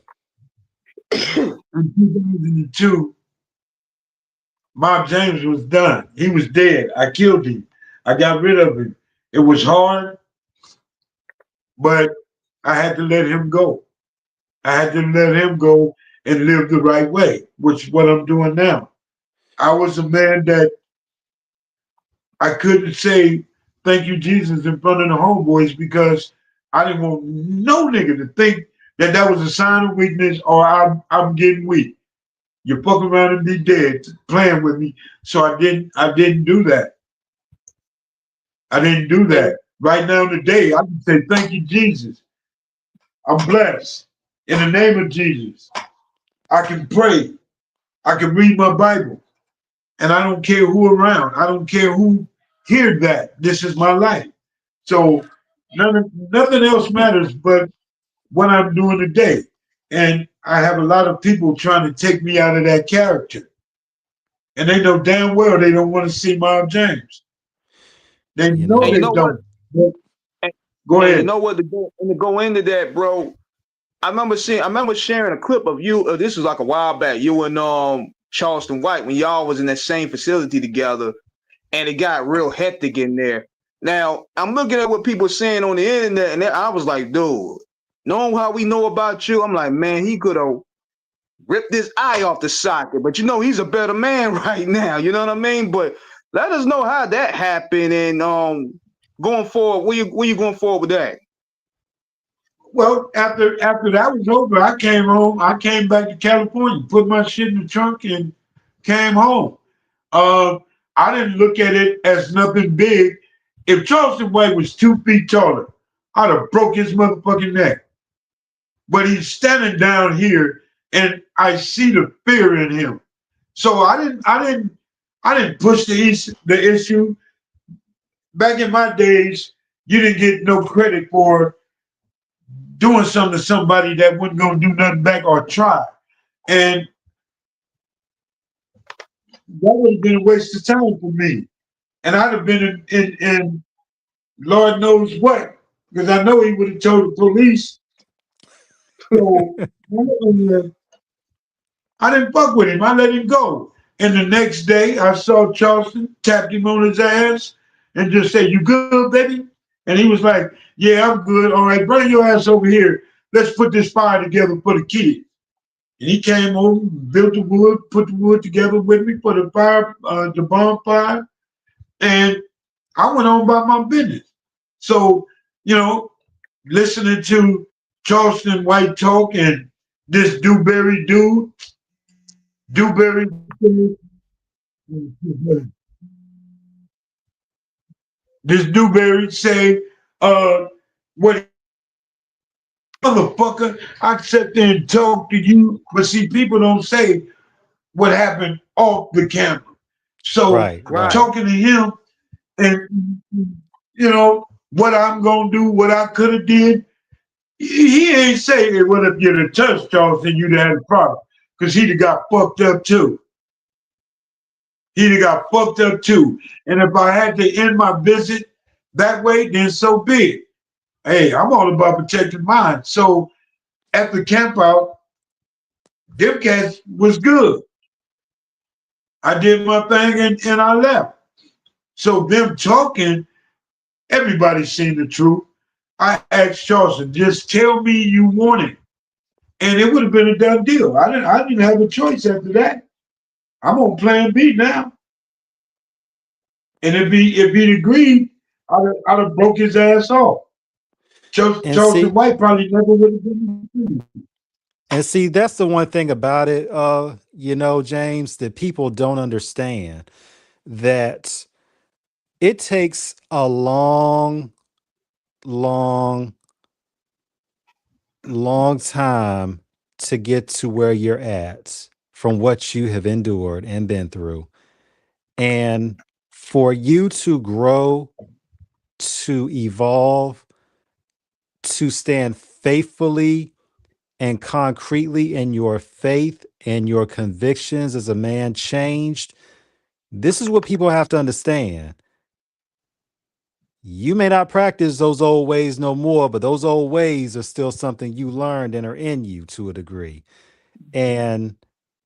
in 2002, Mob James was done. He was dead. I killed him. I got rid of him. It was hard, but I had to let him go. I had to let him go and live the right way, which is what I'm doing now. I was a man that I couldn't say thank you, Jesus, in front of the homeboys because I didn't want no nigga to think that that was a sign of weakness or I'm getting weak. You fuck around and be dead playing with me. So I didn't do that. I didn't do that. Right now today, I can say thank you, Jesus. I'm blessed. In the name of Jesus. I can pray. I can read my Bible. And I don't care who around. I don't care who hear that. This is my life. So nothing else matters but what I'm doing today. And I have a lot of people trying to take me out of that character. And they know damn well they don't want to see Mob James. They You know And you they know, know what? don't. But And, go and you ahead. know what? To go into that, bro. I remember sharing a clip of you. This was like a while back. You and Charleston White when y'all was in that same facility together, and it got real hectic in there. Now I'm looking at what people are saying on the internet, and I was like, dude, knowing how we know about you, I'm like, man, he could have ripped his eye off the socket, but you know he's a better man right now. You know what I mean? But let us know how that happened, and going forward, where you going forward with that? Well, after that was over, I came home. I came back to California, put my shit in the trunk, and came home. Uh, I didn't look at it as nothing big. If Charleston White was 2 feet taller, I'd have broke his motherfucking neck. But he's standing down here, and I see the fear in him. So I didn't push the issue. Back in my days, you didn't get no credit for doing something to somebody that wasn't gonna do nothing back or try. And that would have been a waste of time for me. And I'd have been in Lord knows what, because I know he would have told the police. So I didn't fuck with him. I let him go. And the next day, I saw Charleston, tapped him on his ass, and just said, "You good, baby?" And he was like, "Yeah, I'm good. All right, bring your ass over here. Let's put this fire together for the kids." And he came over, built the wood, put the wood together with me for the fire, the bonfire, and I went on by my business. So, you know, listening to Charleston White talk and this Dewberry, this Dewberry say, what motherfucker, I sit there and talk to you, but see, people don't say what happened off the camera. So Right. talking to him and what I'm gonna do, what I could have did, he ain't saying it would have you'd have touched Charleston, you'd have had a problem. Because he'd have got fucked up too. He'd have got fucked up too. And if I had to end my visit that way, then so be it. Hey, I'm all about protecting mine. So at the camp out, them cats was good. I did my thing and I left. So them talking, everybody's seen the truth. I asked Charleston, just tell me you want it. And it would have been a done deal. I didn't have a choice after that. I'm on plan B now. And it'd be the greed, I'd have broke his ass off. And Charleston see, White probably never would have been. that's the one thing about it, James, that people don't understand, that it takes a long, long, long time to get to where you're at from what you have endured and been through. And for you to grow, to evolve, to stand faithfully and concretely in your faith and your convictions as a man changed, this is what people have to understand. You may not practice those old ways no more, but those old ways are still something you learned and are in you to a degree. And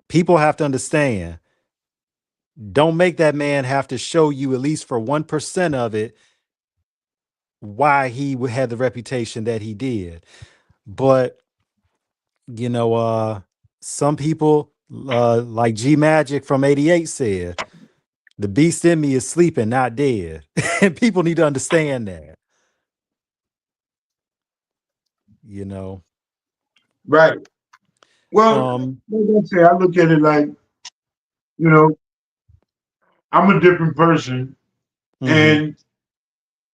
people have to understand, don't make that man have to show you at least for 1% of it why he had the reputation that he did. But some people, like G Magic from '88 said, the beast in me is sleeping, not dead. And people need to understand that, you know. Right. Well, Um, like I say, I look at it like, you know, I'm a different person, mhm, and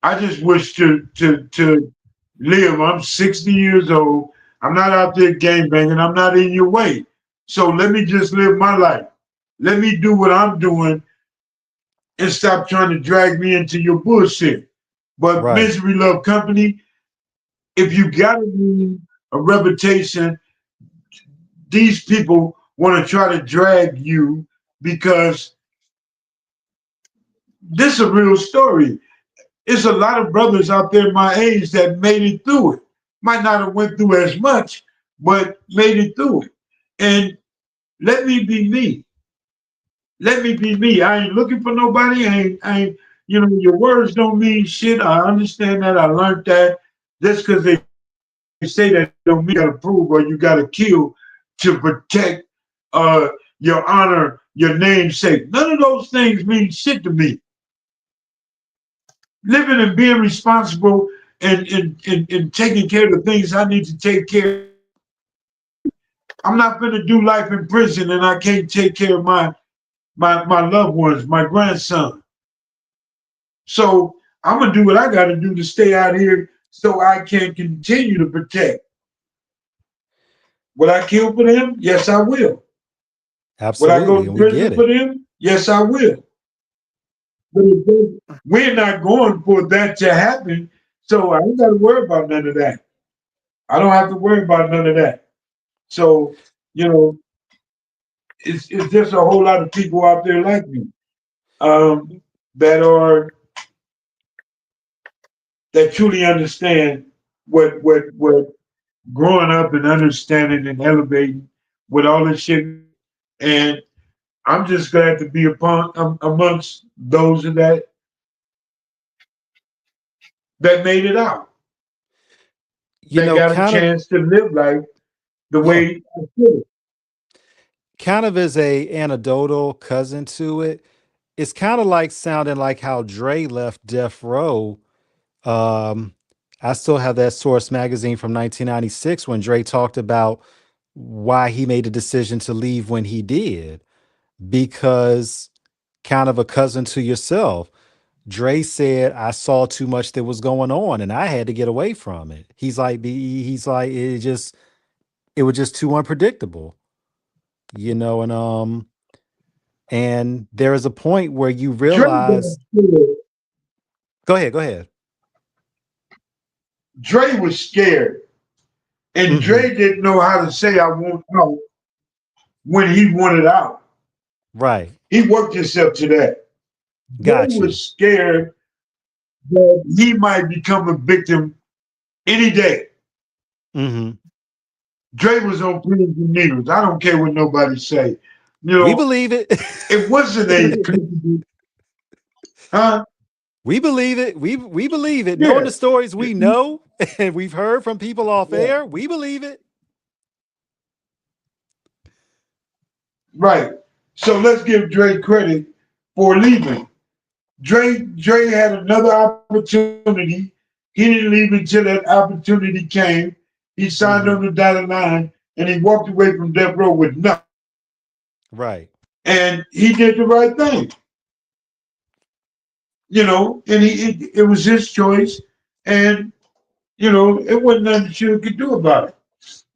I just wish to live. I'm 60 years old. I'm not out there gang banging. I'm not in your way. So let me just live my life. Let me do what I'm doing and stop trying to drag me into your bullshit. But right. misery love company, if you gotta leave a reputation, these people want to try to drag you because this is a real story. There's a lot of brothers out there my age that made it through it. Might not have went through as much, but made it through it. And let me be me. Let me be me. I ain't looking for nobody. Your words don't mean shit. I understand that. I learned that. Just because they say that don't mean you gotta prove or you gotta kill to protect your honor, your namesake. None of those things mean shit to me. Living and being responsible and taking care of the things I need to take care of. I'm not going to do life in prison and I can't take care of my loved ones, my grandson. So I'm going to do what I got to do to stay out here so I can continue to protect. Will I kill for them? Yes, I will. Will I go Absolutely. to And we get prison for it. them? Yes, I will. But we're not going for that to happen. So I ain't got to worry about none of that. I don't have to worry about none of that. So, you know, it's just a whole lot of people out there like me that are that truly understand what growing up and understanding and elevating with all this shit. And I'm just glad to be amongst those that made it out, that got a Kind of, chance to live life the yeah, way I should. kind of as a anecdotal cousin to it. It's kind of like sounding like how Dre left Death Row. Um, I still have that Source magazine from 1996 when Dre talked about why he made the decision to leave when he did, because kind of a cousin to yourself. Dre said, I saw too much that was going on and I had to get away from it. He's like, it was just too unpredictable, and there is a point where you Dre realize, got scared. go ahead. Dre was scared. And Hmm. Dre didn't know how to say I want out when he wanted out. Right. He worked himself to that. Dre Got you. was scared that he might become a victim any day. Hmm. Dre was on pins and needles. I don't care what nobody say. You We know, believe it. it wasn't a huh? We believe it. We believe it. Knowing Yeah, the stories we know and we've heard from people off yeah, air, we believe it. right. So let's give Dre credit for leaving. Dre had another opportunity. He didn't leave until that opportunity came. He signed on Mm-hmm. the dotted line and he walked away from Death Row with nothing. Right. And he did the right thing, and it was his choice. And, it wasn't nothing that you could do about it.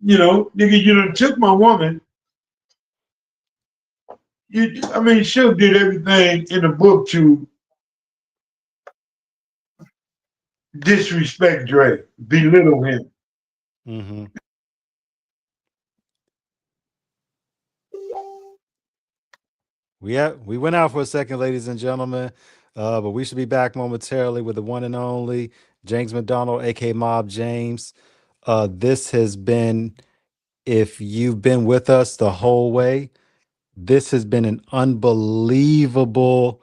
Nigga, you done took my woman. Suge did everything in the book to disrespect Dre, belittle him. Mm-hmm. We went out for a second, ladies and gentlemen, but we should be back momentarily with the one and only James McDonald, aka Mob James. This has been, if you've been with us the whole way, this has been an unbelievable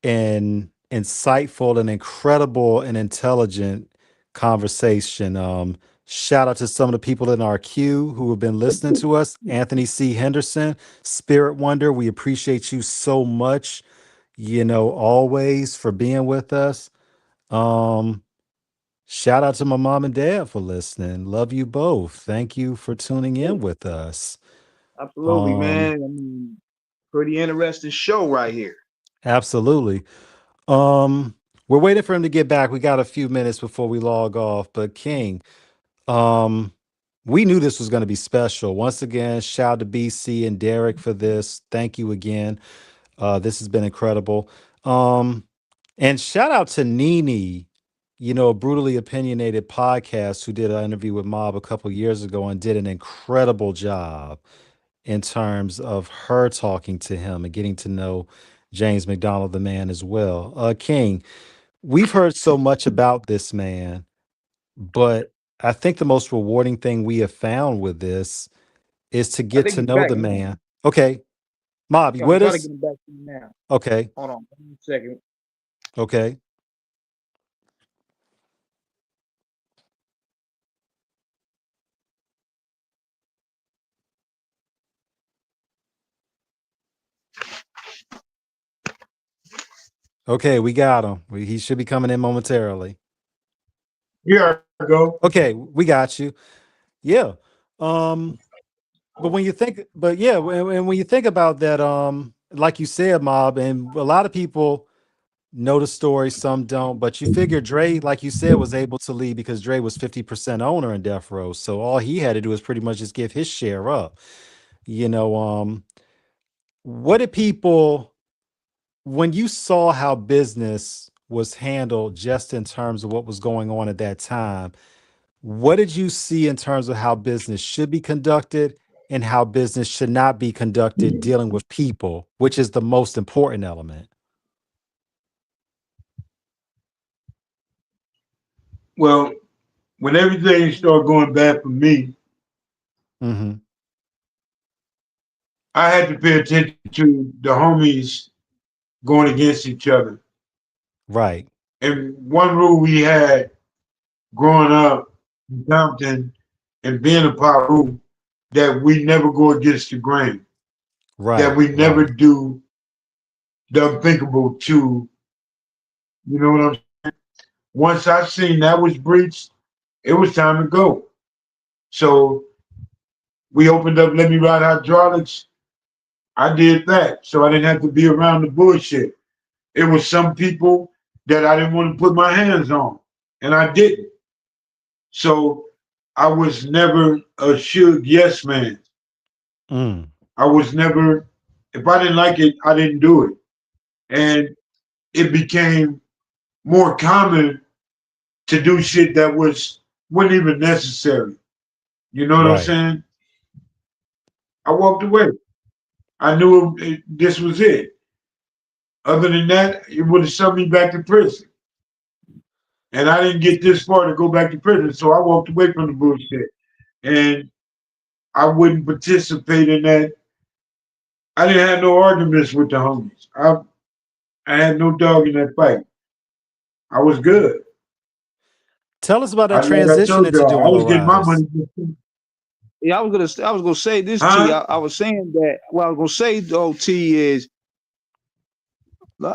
and insightful and incredible and intelligent conversation. Shout out to some of the people in our queue who have been listening to us. Anthony C. Henderson, Spirit Wonder, we appreciate you so much, always for being with us. Um, Shout out to my mom and dad for listening. Love you both. Thank you for tuning in with us. Absolutely, Um, man. Pretty interesting show right here. Absolutely. Um, we're waiting for him to get back. We got a few minutes before we log off. But King, um, we knew this was going to be special. Once again, shout out to BC and Derek for this. Thank you again. This has been incredible. And shout out to Nene, Brutally Opinionated Podcast, who did an interview with Mob a couple years ago and did an incredible job in terms of her talking to him and getting to know James McDonald, the man, as well. King, we've heard so much about this man, but I think the most rewarding thing we have found with this is to I get think to he's know back the now. man. Okay, Mob, you Yeah, I'm with trying to us? get him back to you now. Okay, Hold on, give me a second. okay. Okay, we got him. He should be coming in momentarily. Here I go. Okay, we got you. Yeah. Um, but when you think about that, like you said, Mob, and a lot of people know the story, some don't, but you figure Dre, like you said, was able to leave because Dre was 50% owner in Death Row. So all he had to do was pretty much just give his share up. You know, what did people, when you saw how business was handled just in terms of what was going on at that time, what did you see in terms of how business should be conducted and how business should not be conducted dealing with people, which is the most important element? Well, when everything started going bad for me, Mm-hmm. I had to pay attention to the homies going against each other. Right, And one rule we had growing up in Compton and being a Paru, that we never go against the grain, that right, we never right, do the unthinkable to, you know what I'm saying? Once I seen that was breached, it was time to go. So we opened up Let Me Ride Hydraulics. I did that. So I didn't have to be around the bullshit. It was some people that I didn't want to put my hands on, and I didn't. So I was never a Suge yes man. mm, I was never, if I didn't like it, I didn't do it. And it became more common to do shit that wasn't even necessary. You know what I'm right. saying? I walked away. I knew this was it. Other than that, it would have sent me back to prison. And I didn't get this far to go back to prison, so I walked away from the bullshit. And I wouldn't participate in that. I didn't have no arguments with the homies. I had no dog in that fight. I was good. Tell us about that Like I transition told into y'all, I doing was getting my Arise. money. Yeah, I was gonna say this T. Huh? I was saying that what I was gonna say though T is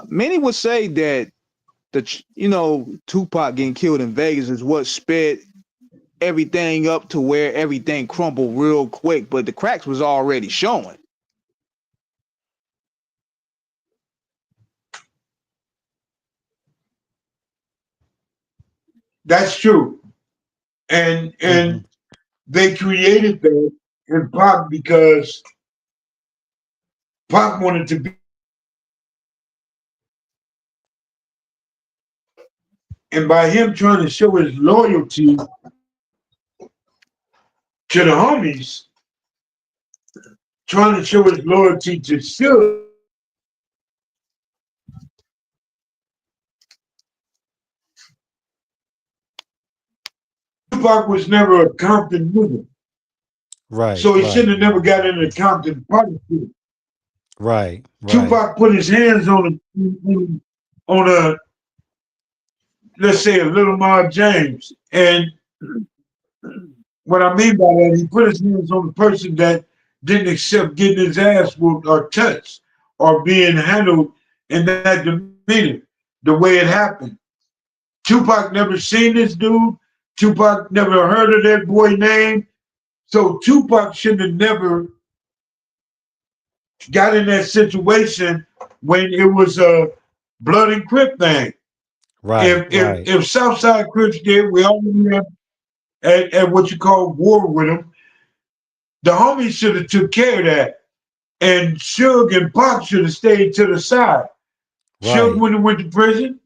many would say that Tupac getting killed in Vegas is what sped everything up to where everything crumbled real quick, but the cracks was already showing. That's true. And Hmm. they created that in Pac because Pac wanted to be, and by him trying to show his loyalty to the homies, trying to show his loyalty to Suge, Tupac was never a Compton nigga. Right, So he right, shouldn't have never got into Compton politics. right, right, Tupac put his hands on a let's say a little Mark James. And what I mean by that, he put his hands on the person that didn't accept getting his ass whooped or touched or being handled in that demeanor, the way it happened. Tupac never seen this dude. Tupac never heard of that boy name. So Tupac shouldn't have never got in that situation when it was a blood and crip thing. right, right, If Southside Crips did, we all knew at what you call war with them. The homies should have took care of that. And Suge and Pac should have stayed to the side. Suge right, wouldn't have went to prison,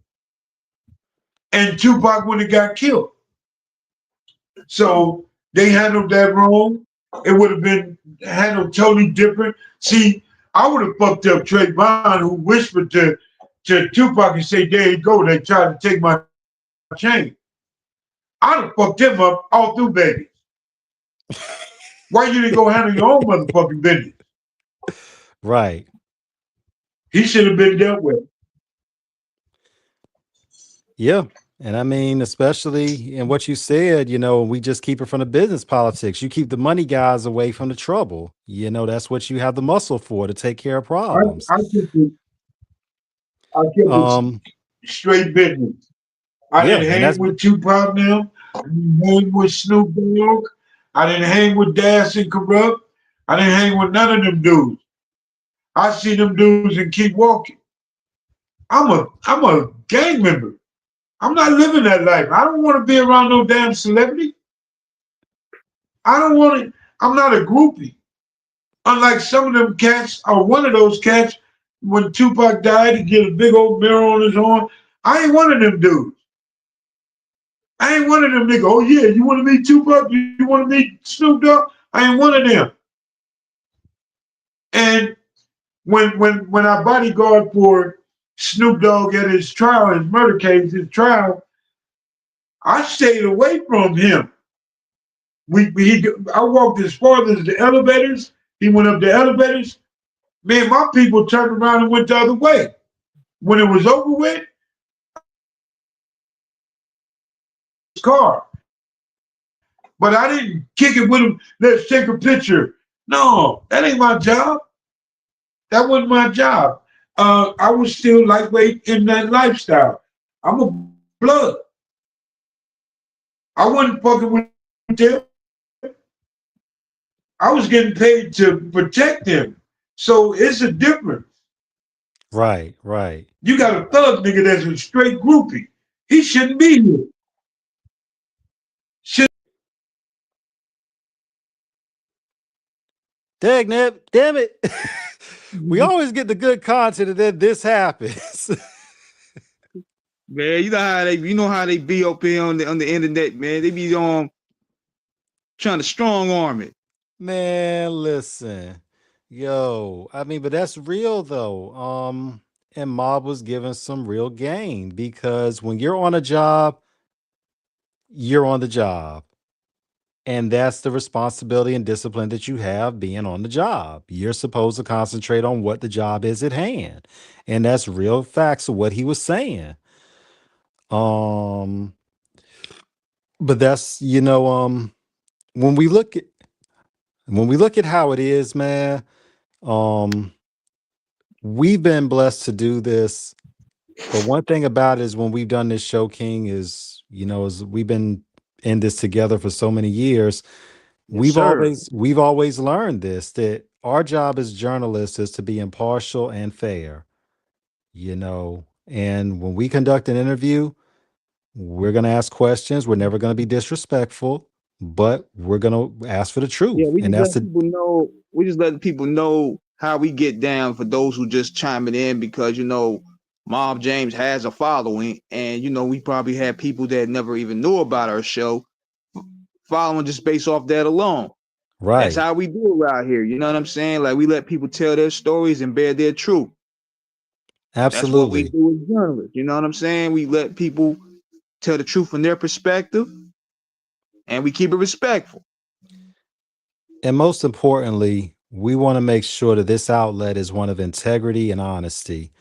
and Tupac wouldn't have got killed. So they handled that wrong. It would have been handled totally different. See, I would have fucked up Trayvon, who whispered to Tupac and say, "There you go, they tried to take my chain." I'd have fucked him up all through Vegas. Why you didn't go handle your own motherfucking business? right. He should have been dealt with. Yeah. And I mean, especially in what you said, we just keep it from the business politics. You keep the money guys away from the trouble. That's what you have the muscle for to take care of I, problems. I kept it, I kept it Um, straight business. I yeah, didn't and hang with Tupac now. I didn't hang with Snoop Dogg. I didn't hang with Das and Corrupt. I didn't hang with none of them dudes. I see them dudes and keep walking. I'm a gang member. I'm not living that life. I don't want to be around no damn celebrity. I don't want to. I'm not a groupie. Unlike some of them cats, or one of those cats, when Tupac died, he get a big old mirror on his arm. I ain't one of them dudes. I ain't one of them niggas. Oh yeah, you want to meet Tupac? You want to meet Snoop Dogg? I ain't one of them. And when I bodyguard for Snoop Dogg at his trial, his murder case, his trial, I stayed away from him. I walked as far as the elevators. He went up the elevators. Man, my people turned around and went the other way. When it was over with, his car. But I didn't kick it with him. Let's take a picture. No, that ain't my job. That wasn't my job. I was still lightweight in that lifestyle. I'm a blood. I wasn't fucking with them. I was getting paid to protect them. So it's a difference. right, right. You got a thug nigga that's a straight groupie. He shouldn't be here. Should Dang it, damn it. We always get the good content and then this happens. Man, you know how they be up here on the internet, man. They be trying to strong arm it. Man, listen. Yo, I mean, but that's real though. And Mob was given some real game because when you're on a job, you're on the job. And that's the responsibility and discipline that you have being on the job. You're supposed to concentrate on what the job is at hand. And that's real facts of what he was saying. Um, but that's, when we look at When we look at how it is, man, we've been blessed to do this. But one thing about it is when we've done this show, King, is we've been in this together for so many years. Yes, sir. We've always learned this, that our job as journalists is to be impartial and fair, and when we conduct an interview, we're going to ask questions. We're never going to be disrespectful, but we're going to ask for the Yeah, truth. we And just that's let the people know. We just let people know how we get down for those who just chiming in because Mob James has a following, and we probably had people that never even knew about our show following just based off that alone. That's right. how we do it around here. You know what I'm saying? Like we let people tell their stories and bear their truth. That's what we Absolutely. do as journalists. You know what I'm saying? We let people tell the truth from their perspective, and we keep it respectful. And most importantly, we want to make sure that this outlet is one of integrity and honesty.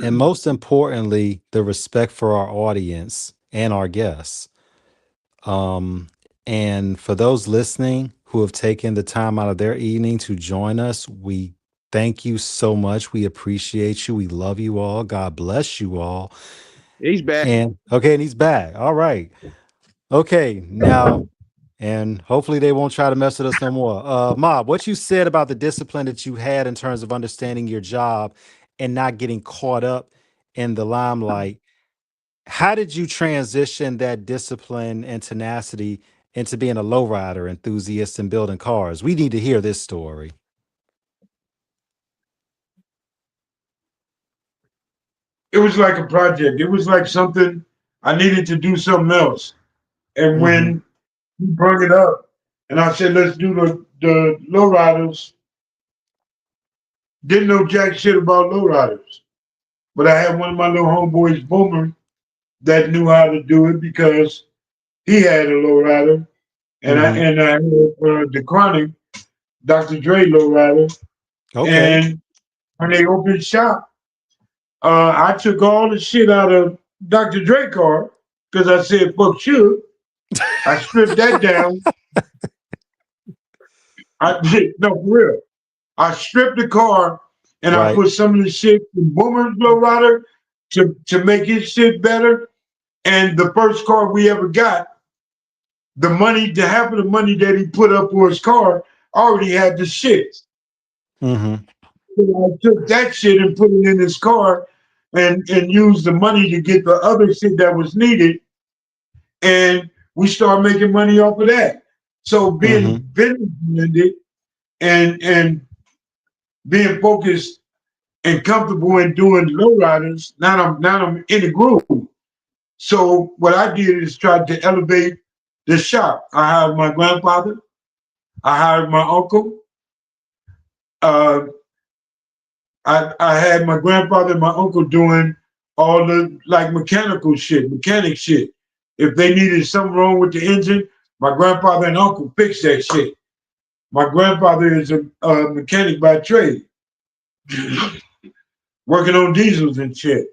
And most importantly, the respect for our audience and our guests. Um, and for those listening who have taken the time out of their evening to join us, we thank you so much. We appreciate you. We love you all. God bless you all. He's back. And he's back. All right. Okay, now, and hopefully they won't try to mess with us no more. Mob, what you said about the discipline that you had in terms of understanding your job and not getting caught up in the limelight, how did you transition that discipline and tenacity into being a lowrider enthusiast and building cars? We need to hear this story. It was like a project. It was like something I needed to do something else. And Mm-hmm. when he brought it up, and I said, let's do the lowriders. Didn't know jack shit about lowriders, but I had one of my little homeboys, Boomer, that knew how to do it because he had a lowrider, and I Mm-hmm. and I had the Chronic, Dr. Dre lowrider, Okay. and when they opened shop, I took all the shit out of Dr. Dre car because I said fuck Suge. I stripped that down. I did no for real. I stripped the car and I Right. put some of the shit in Boomer's lowrider to make his shit better. And the first car we ever got, the money, the half of the money that he put up for his car, already had the shit. Mm-hmm. So I took that shit and put it in his car and used the money to get the other shit that was needed. And we started making money off of that. So being Mm-hmm. business minded and being focused and comfortable in doing lowriders, now I'm in the groove. So what I did is try to elevate the shop. I hired my grandfather. I hired my uncle. Uh, I had my grandfather and my uncle doing all the like mechanic shit. If they needed something wrong with the engine, my grandfather and uncle fixed that shit. My grandfather is a mechanic by trade, working on diesels and shit.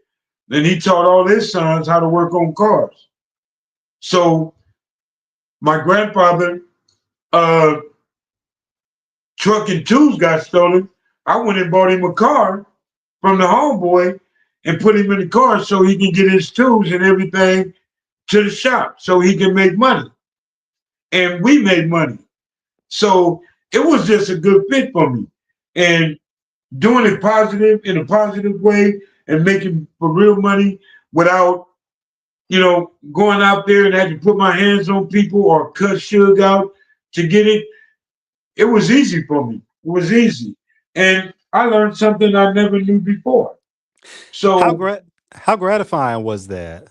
And he taught all his sons how to work on cars. So my grandfather, uh, truck and tools got stolen. I went and bought him a car from the homeboy and put him in the car so he can get his tools and everything to the shop so he can make money. And we made money. So it was just a good fit for me. And doing it positive in a positive way and making for real money without, going out there and had to put my hands on people or cut Suge out to get it. It was easy for me. It was easy. And I learned something I never knew before. How So gra- how gratifying was that?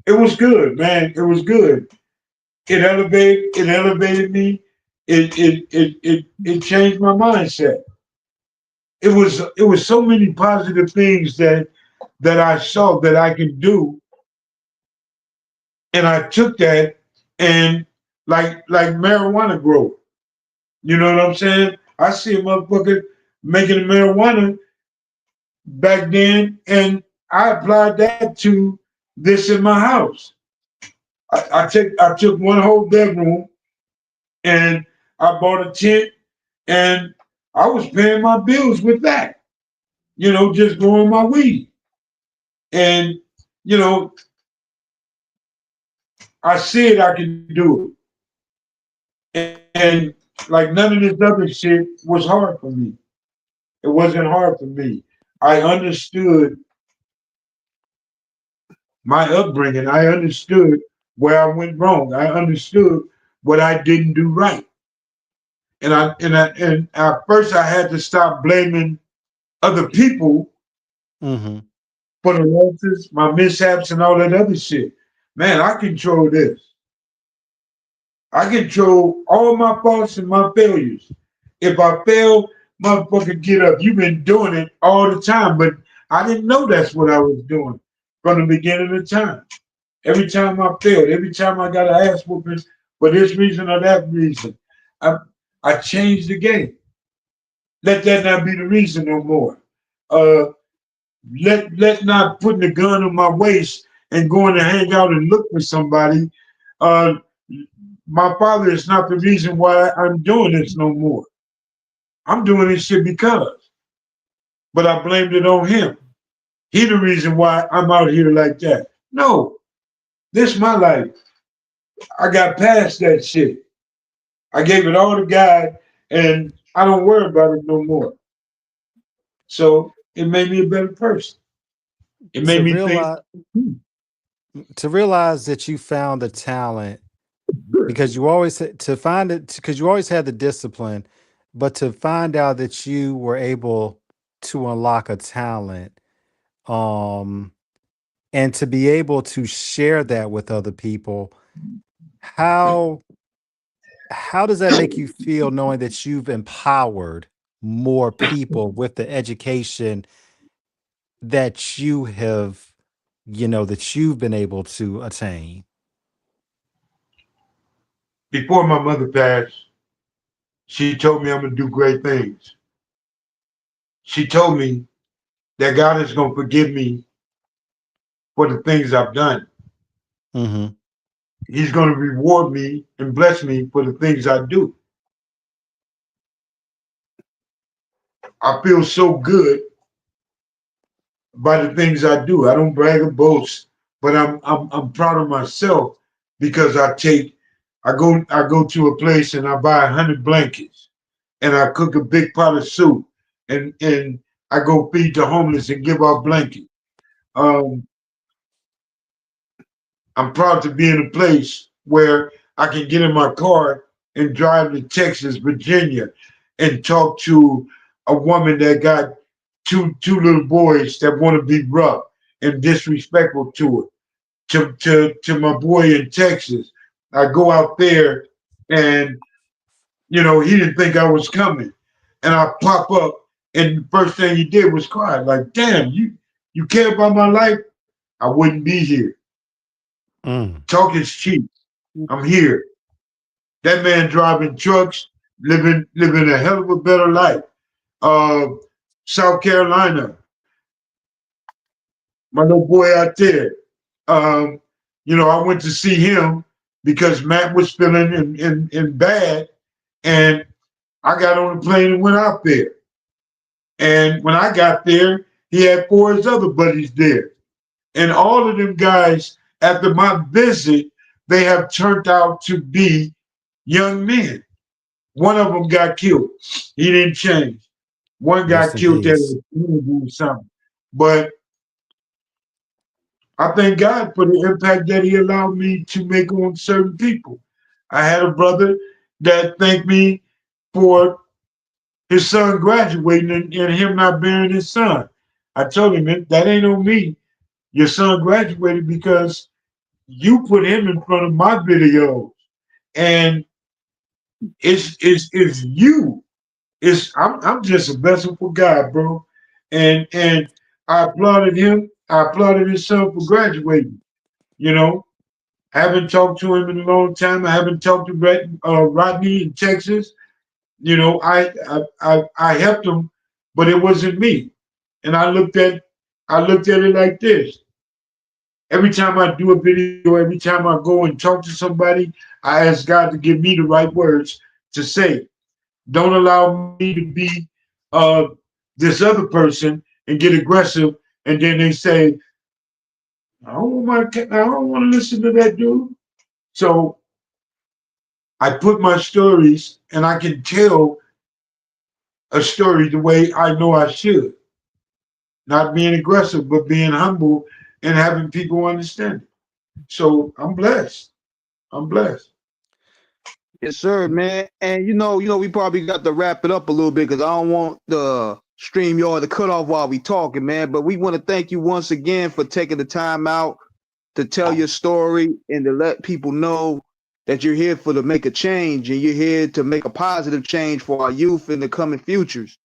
it was good, man. It was good. It elevated me. It changed my mindset. It was so many positive things that I saw that I could do, and I took that and like marijuana growth. You know what I'm saying? I see a motherfucker making a marijuana back then, and I applied that to this in my house. I took one whole bedroom and I bought a tent, and I was paying my bills with that. Just growing my weed. And, you know, I said I can do it. And like none of this other shit was hard for me. It wasn't hard for me. I understood my upbringing. I understood where I went wrong. I understood what I didn't do right. And at first I had to stop blaming other people Mm-hmm. for the losses, my mishaps, and all that other shit. Man, I control this. I control all my faults and my failures. If I fail, motherfucker, get up. You've been doing it all the time, but I didn't know that's what I was doing from the beginning of time. Every time I failed, every time I got an ass whooping for this reason or that reason, I, I changed the game. Let that not be the reason no more. Uh, let not putting the gun on my waist and going to hang out and look for somebody. Uh, my father is not the reason why I'm doing this no more. I'm doing this shit because, but I blamed it on him. He the reason why I'm out here like that. No, this is my life. I got past that shit. I gave it all to God, and I don't worry about it no more. So it made me a better person. It made To me think. realize to realize that you found the talent because you always to find it because you always had the discipline, but to find out that you were able to unlock a talent, um, and to be able to share that with other people, how how does that make you feel knowing that you've empowered more people with the education that you have, that you've been able to attain? Before my mother passed, she told me I'm gonna do great things. She told me that God is gonna forgive me for the things I've done. Mm-hmm. He's gonna reward me and bless me for the things I do. I feel so good by the things I do. I don't brag or boast, but I'm proud of myself because I go to a place and I buy 100 blankets and I cook a big pot of soup and I go feed the homeless and give out blankets. Um, I'm proud to be in a place where I can get in my car and drive to Texas, Virginia, and talk to a woman that got two little boys that want to be rough and disrespectful to her. To my boy in Texas, I go out there and he didn't think I was coming, and I pop up, and the first thing he did was cry. Like, damn, you care about my life? I wouldn't be here. Mm. Talk is cheap. I'm here. That man driving trucks, living a hell of a better life. Uh, South Carolina, my little boy out there. Um, I went to see him because Matt was feeling in bad, and I got on the plane and went out there. And when I got there, he had four of his other buddies there. And all of them guys, after my visit, they have turned out to be young men. One of them got killed. He didn't change. One Rest got in killed there peace. or something. But I thank God for the impact that he allowed me to make on certain people. I had a brother that thanked me for his son graduating and him not bearing his son. I told him that ain't on me. Your son graduated because you put him in front of my videos. And it's you. I'm just a vessel for God, bro. And I applauded him. I applauded his son for graduating. You know, I haven't talked to him in a long time. I haven't talked to Rodney in Texas. I helped him, but it wasn't me. And I looked at it like this. Every time I do a video, every time I go and talk to somebody, I ask God to give me the right words to say. Don't allow me to be uh, this other person and get aggressive, and then they say, I don't want to listen to that dude. So I put my stories, and I can tell a story the way I know I should, not being aggressive, but being humble and having people understand it. So I'm blessed. I'm blessed. Yes, sir, man. And we probably got to wrap it up a little bit because I don't want the stream yard to cut off while we talking, man. But we want to thank you once again for taking the time out to tell your story and to let people know that you're here for to make a change and you're here to make a positive change for our youth in the coming futures.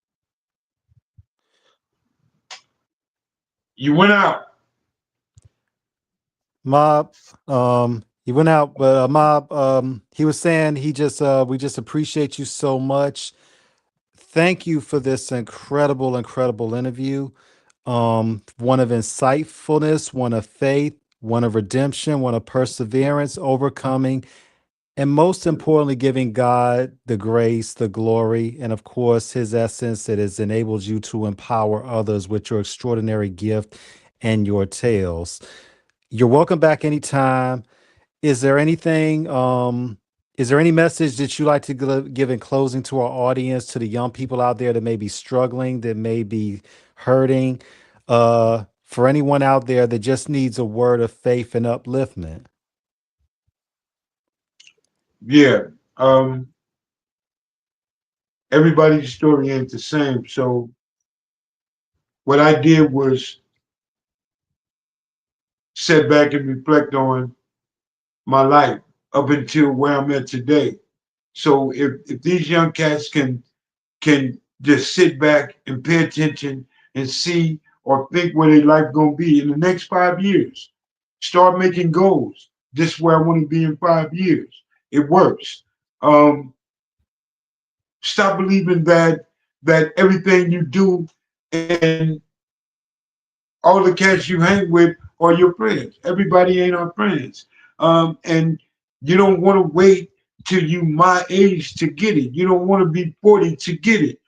You went out. Mob, he went out, but Mob, he was saying we just appreciate you so much. Thank you for this incredible interview. One of insightfulness, one of faith, one of redemption, one of perseverance, overcoming, and most importantly, giving God the grace, the glory, and of course, his essence that has enabled you to empower others with your extraordinary gift and your tales. You're welcome back anytime. Is there anything, is there any message that you like to give in closing to our audience, to the young people out there that may be struggling, that may be hurting, for anyone out there that just needs a word of faith and upliftment? Yeah. Everybody's story ain't the same. So what I did was sit back and reflect on my life up until where I'm at today. So if these young cats can just sit back and pay attention and see or think where their life gonna be in the next 5 years, start making goals. This is where I want to be in 5 years. It works. Um, Stop believing that everything you do and all the cats you hang with are your friends. Everybody ain't our friends. And you don't want to wait till you my age to get it. You don't want to be 40 to get it.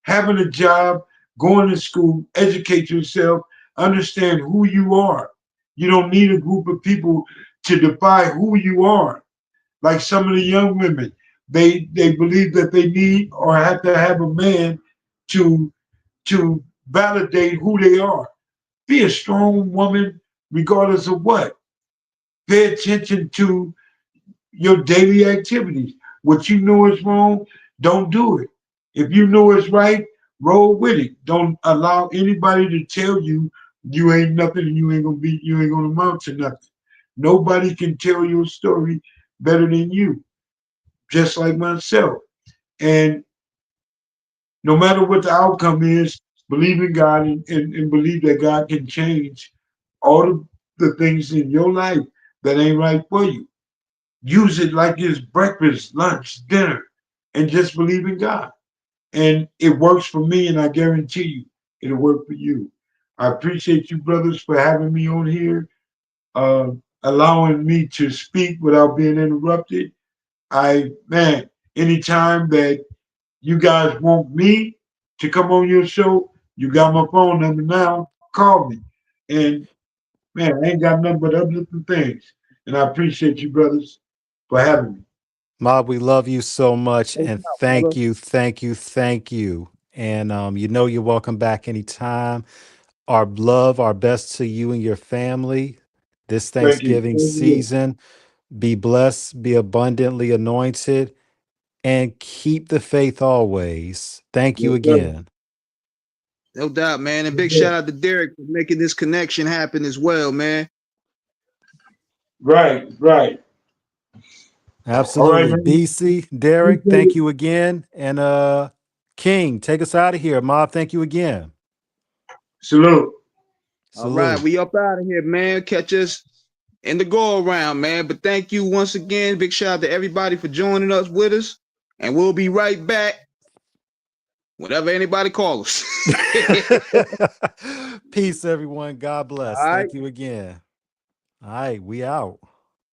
Having a job, going to school, educate yourself, understand who you are. You don't need a group of people to define who you are. Like some of the young women, they believe that they need or have to have a man to to validate who they are. Be a strong woman regardless of what. Pay attention to your daily activities. What you know is wrong, don't do it. If you know it's right, roll with it. Don't allow anybody to tell you you ain't nothing and you ain't gonna amount to nothing. Nobody can tell your story better than you, just like myself. And no matter what the outcome is, believe in God and believe that God can change all the things in your life that ain't right for you. Use it like it's breakfast, lunch, dinner, and just believe in God. And it works for me, and I guarantee you it'll work for you. I appreciate you, brothers, for having me on here, uh, allowing me to speak without being interrupted. Man, anytime that you guys want me to come on your show, you got my phone number now. Call me. And man, I ain't got nothing but uplifting things. And I appreciate you, brothers, for having me. Mob, we love you so much, No and doubt, brother. thank you. And you're welcome back anytime. Our love, our best to you and your family this Thank you. Thanksgiving Thank you. season. Be blessed, be abundantly anointed, and keep the faith always. Thank you Yes, sir. again. No doubt, man. And Yes, big sir. shout out to Derek for making this connection happen as well, man. Right, right. All right, Absolutely. man. BC, Derek, Appreciate thank it. you again. And King, take us out of here. Mob, thank you again. Salute. All right, Salute. we up out of here, man. Catch us in the go around, man. But thank you once again. Big shout out to everybody for joining us with us. And we'll be right back whenever anybody calls us. Peace, everyone. God All bless. right. Thank you again. All right, we out.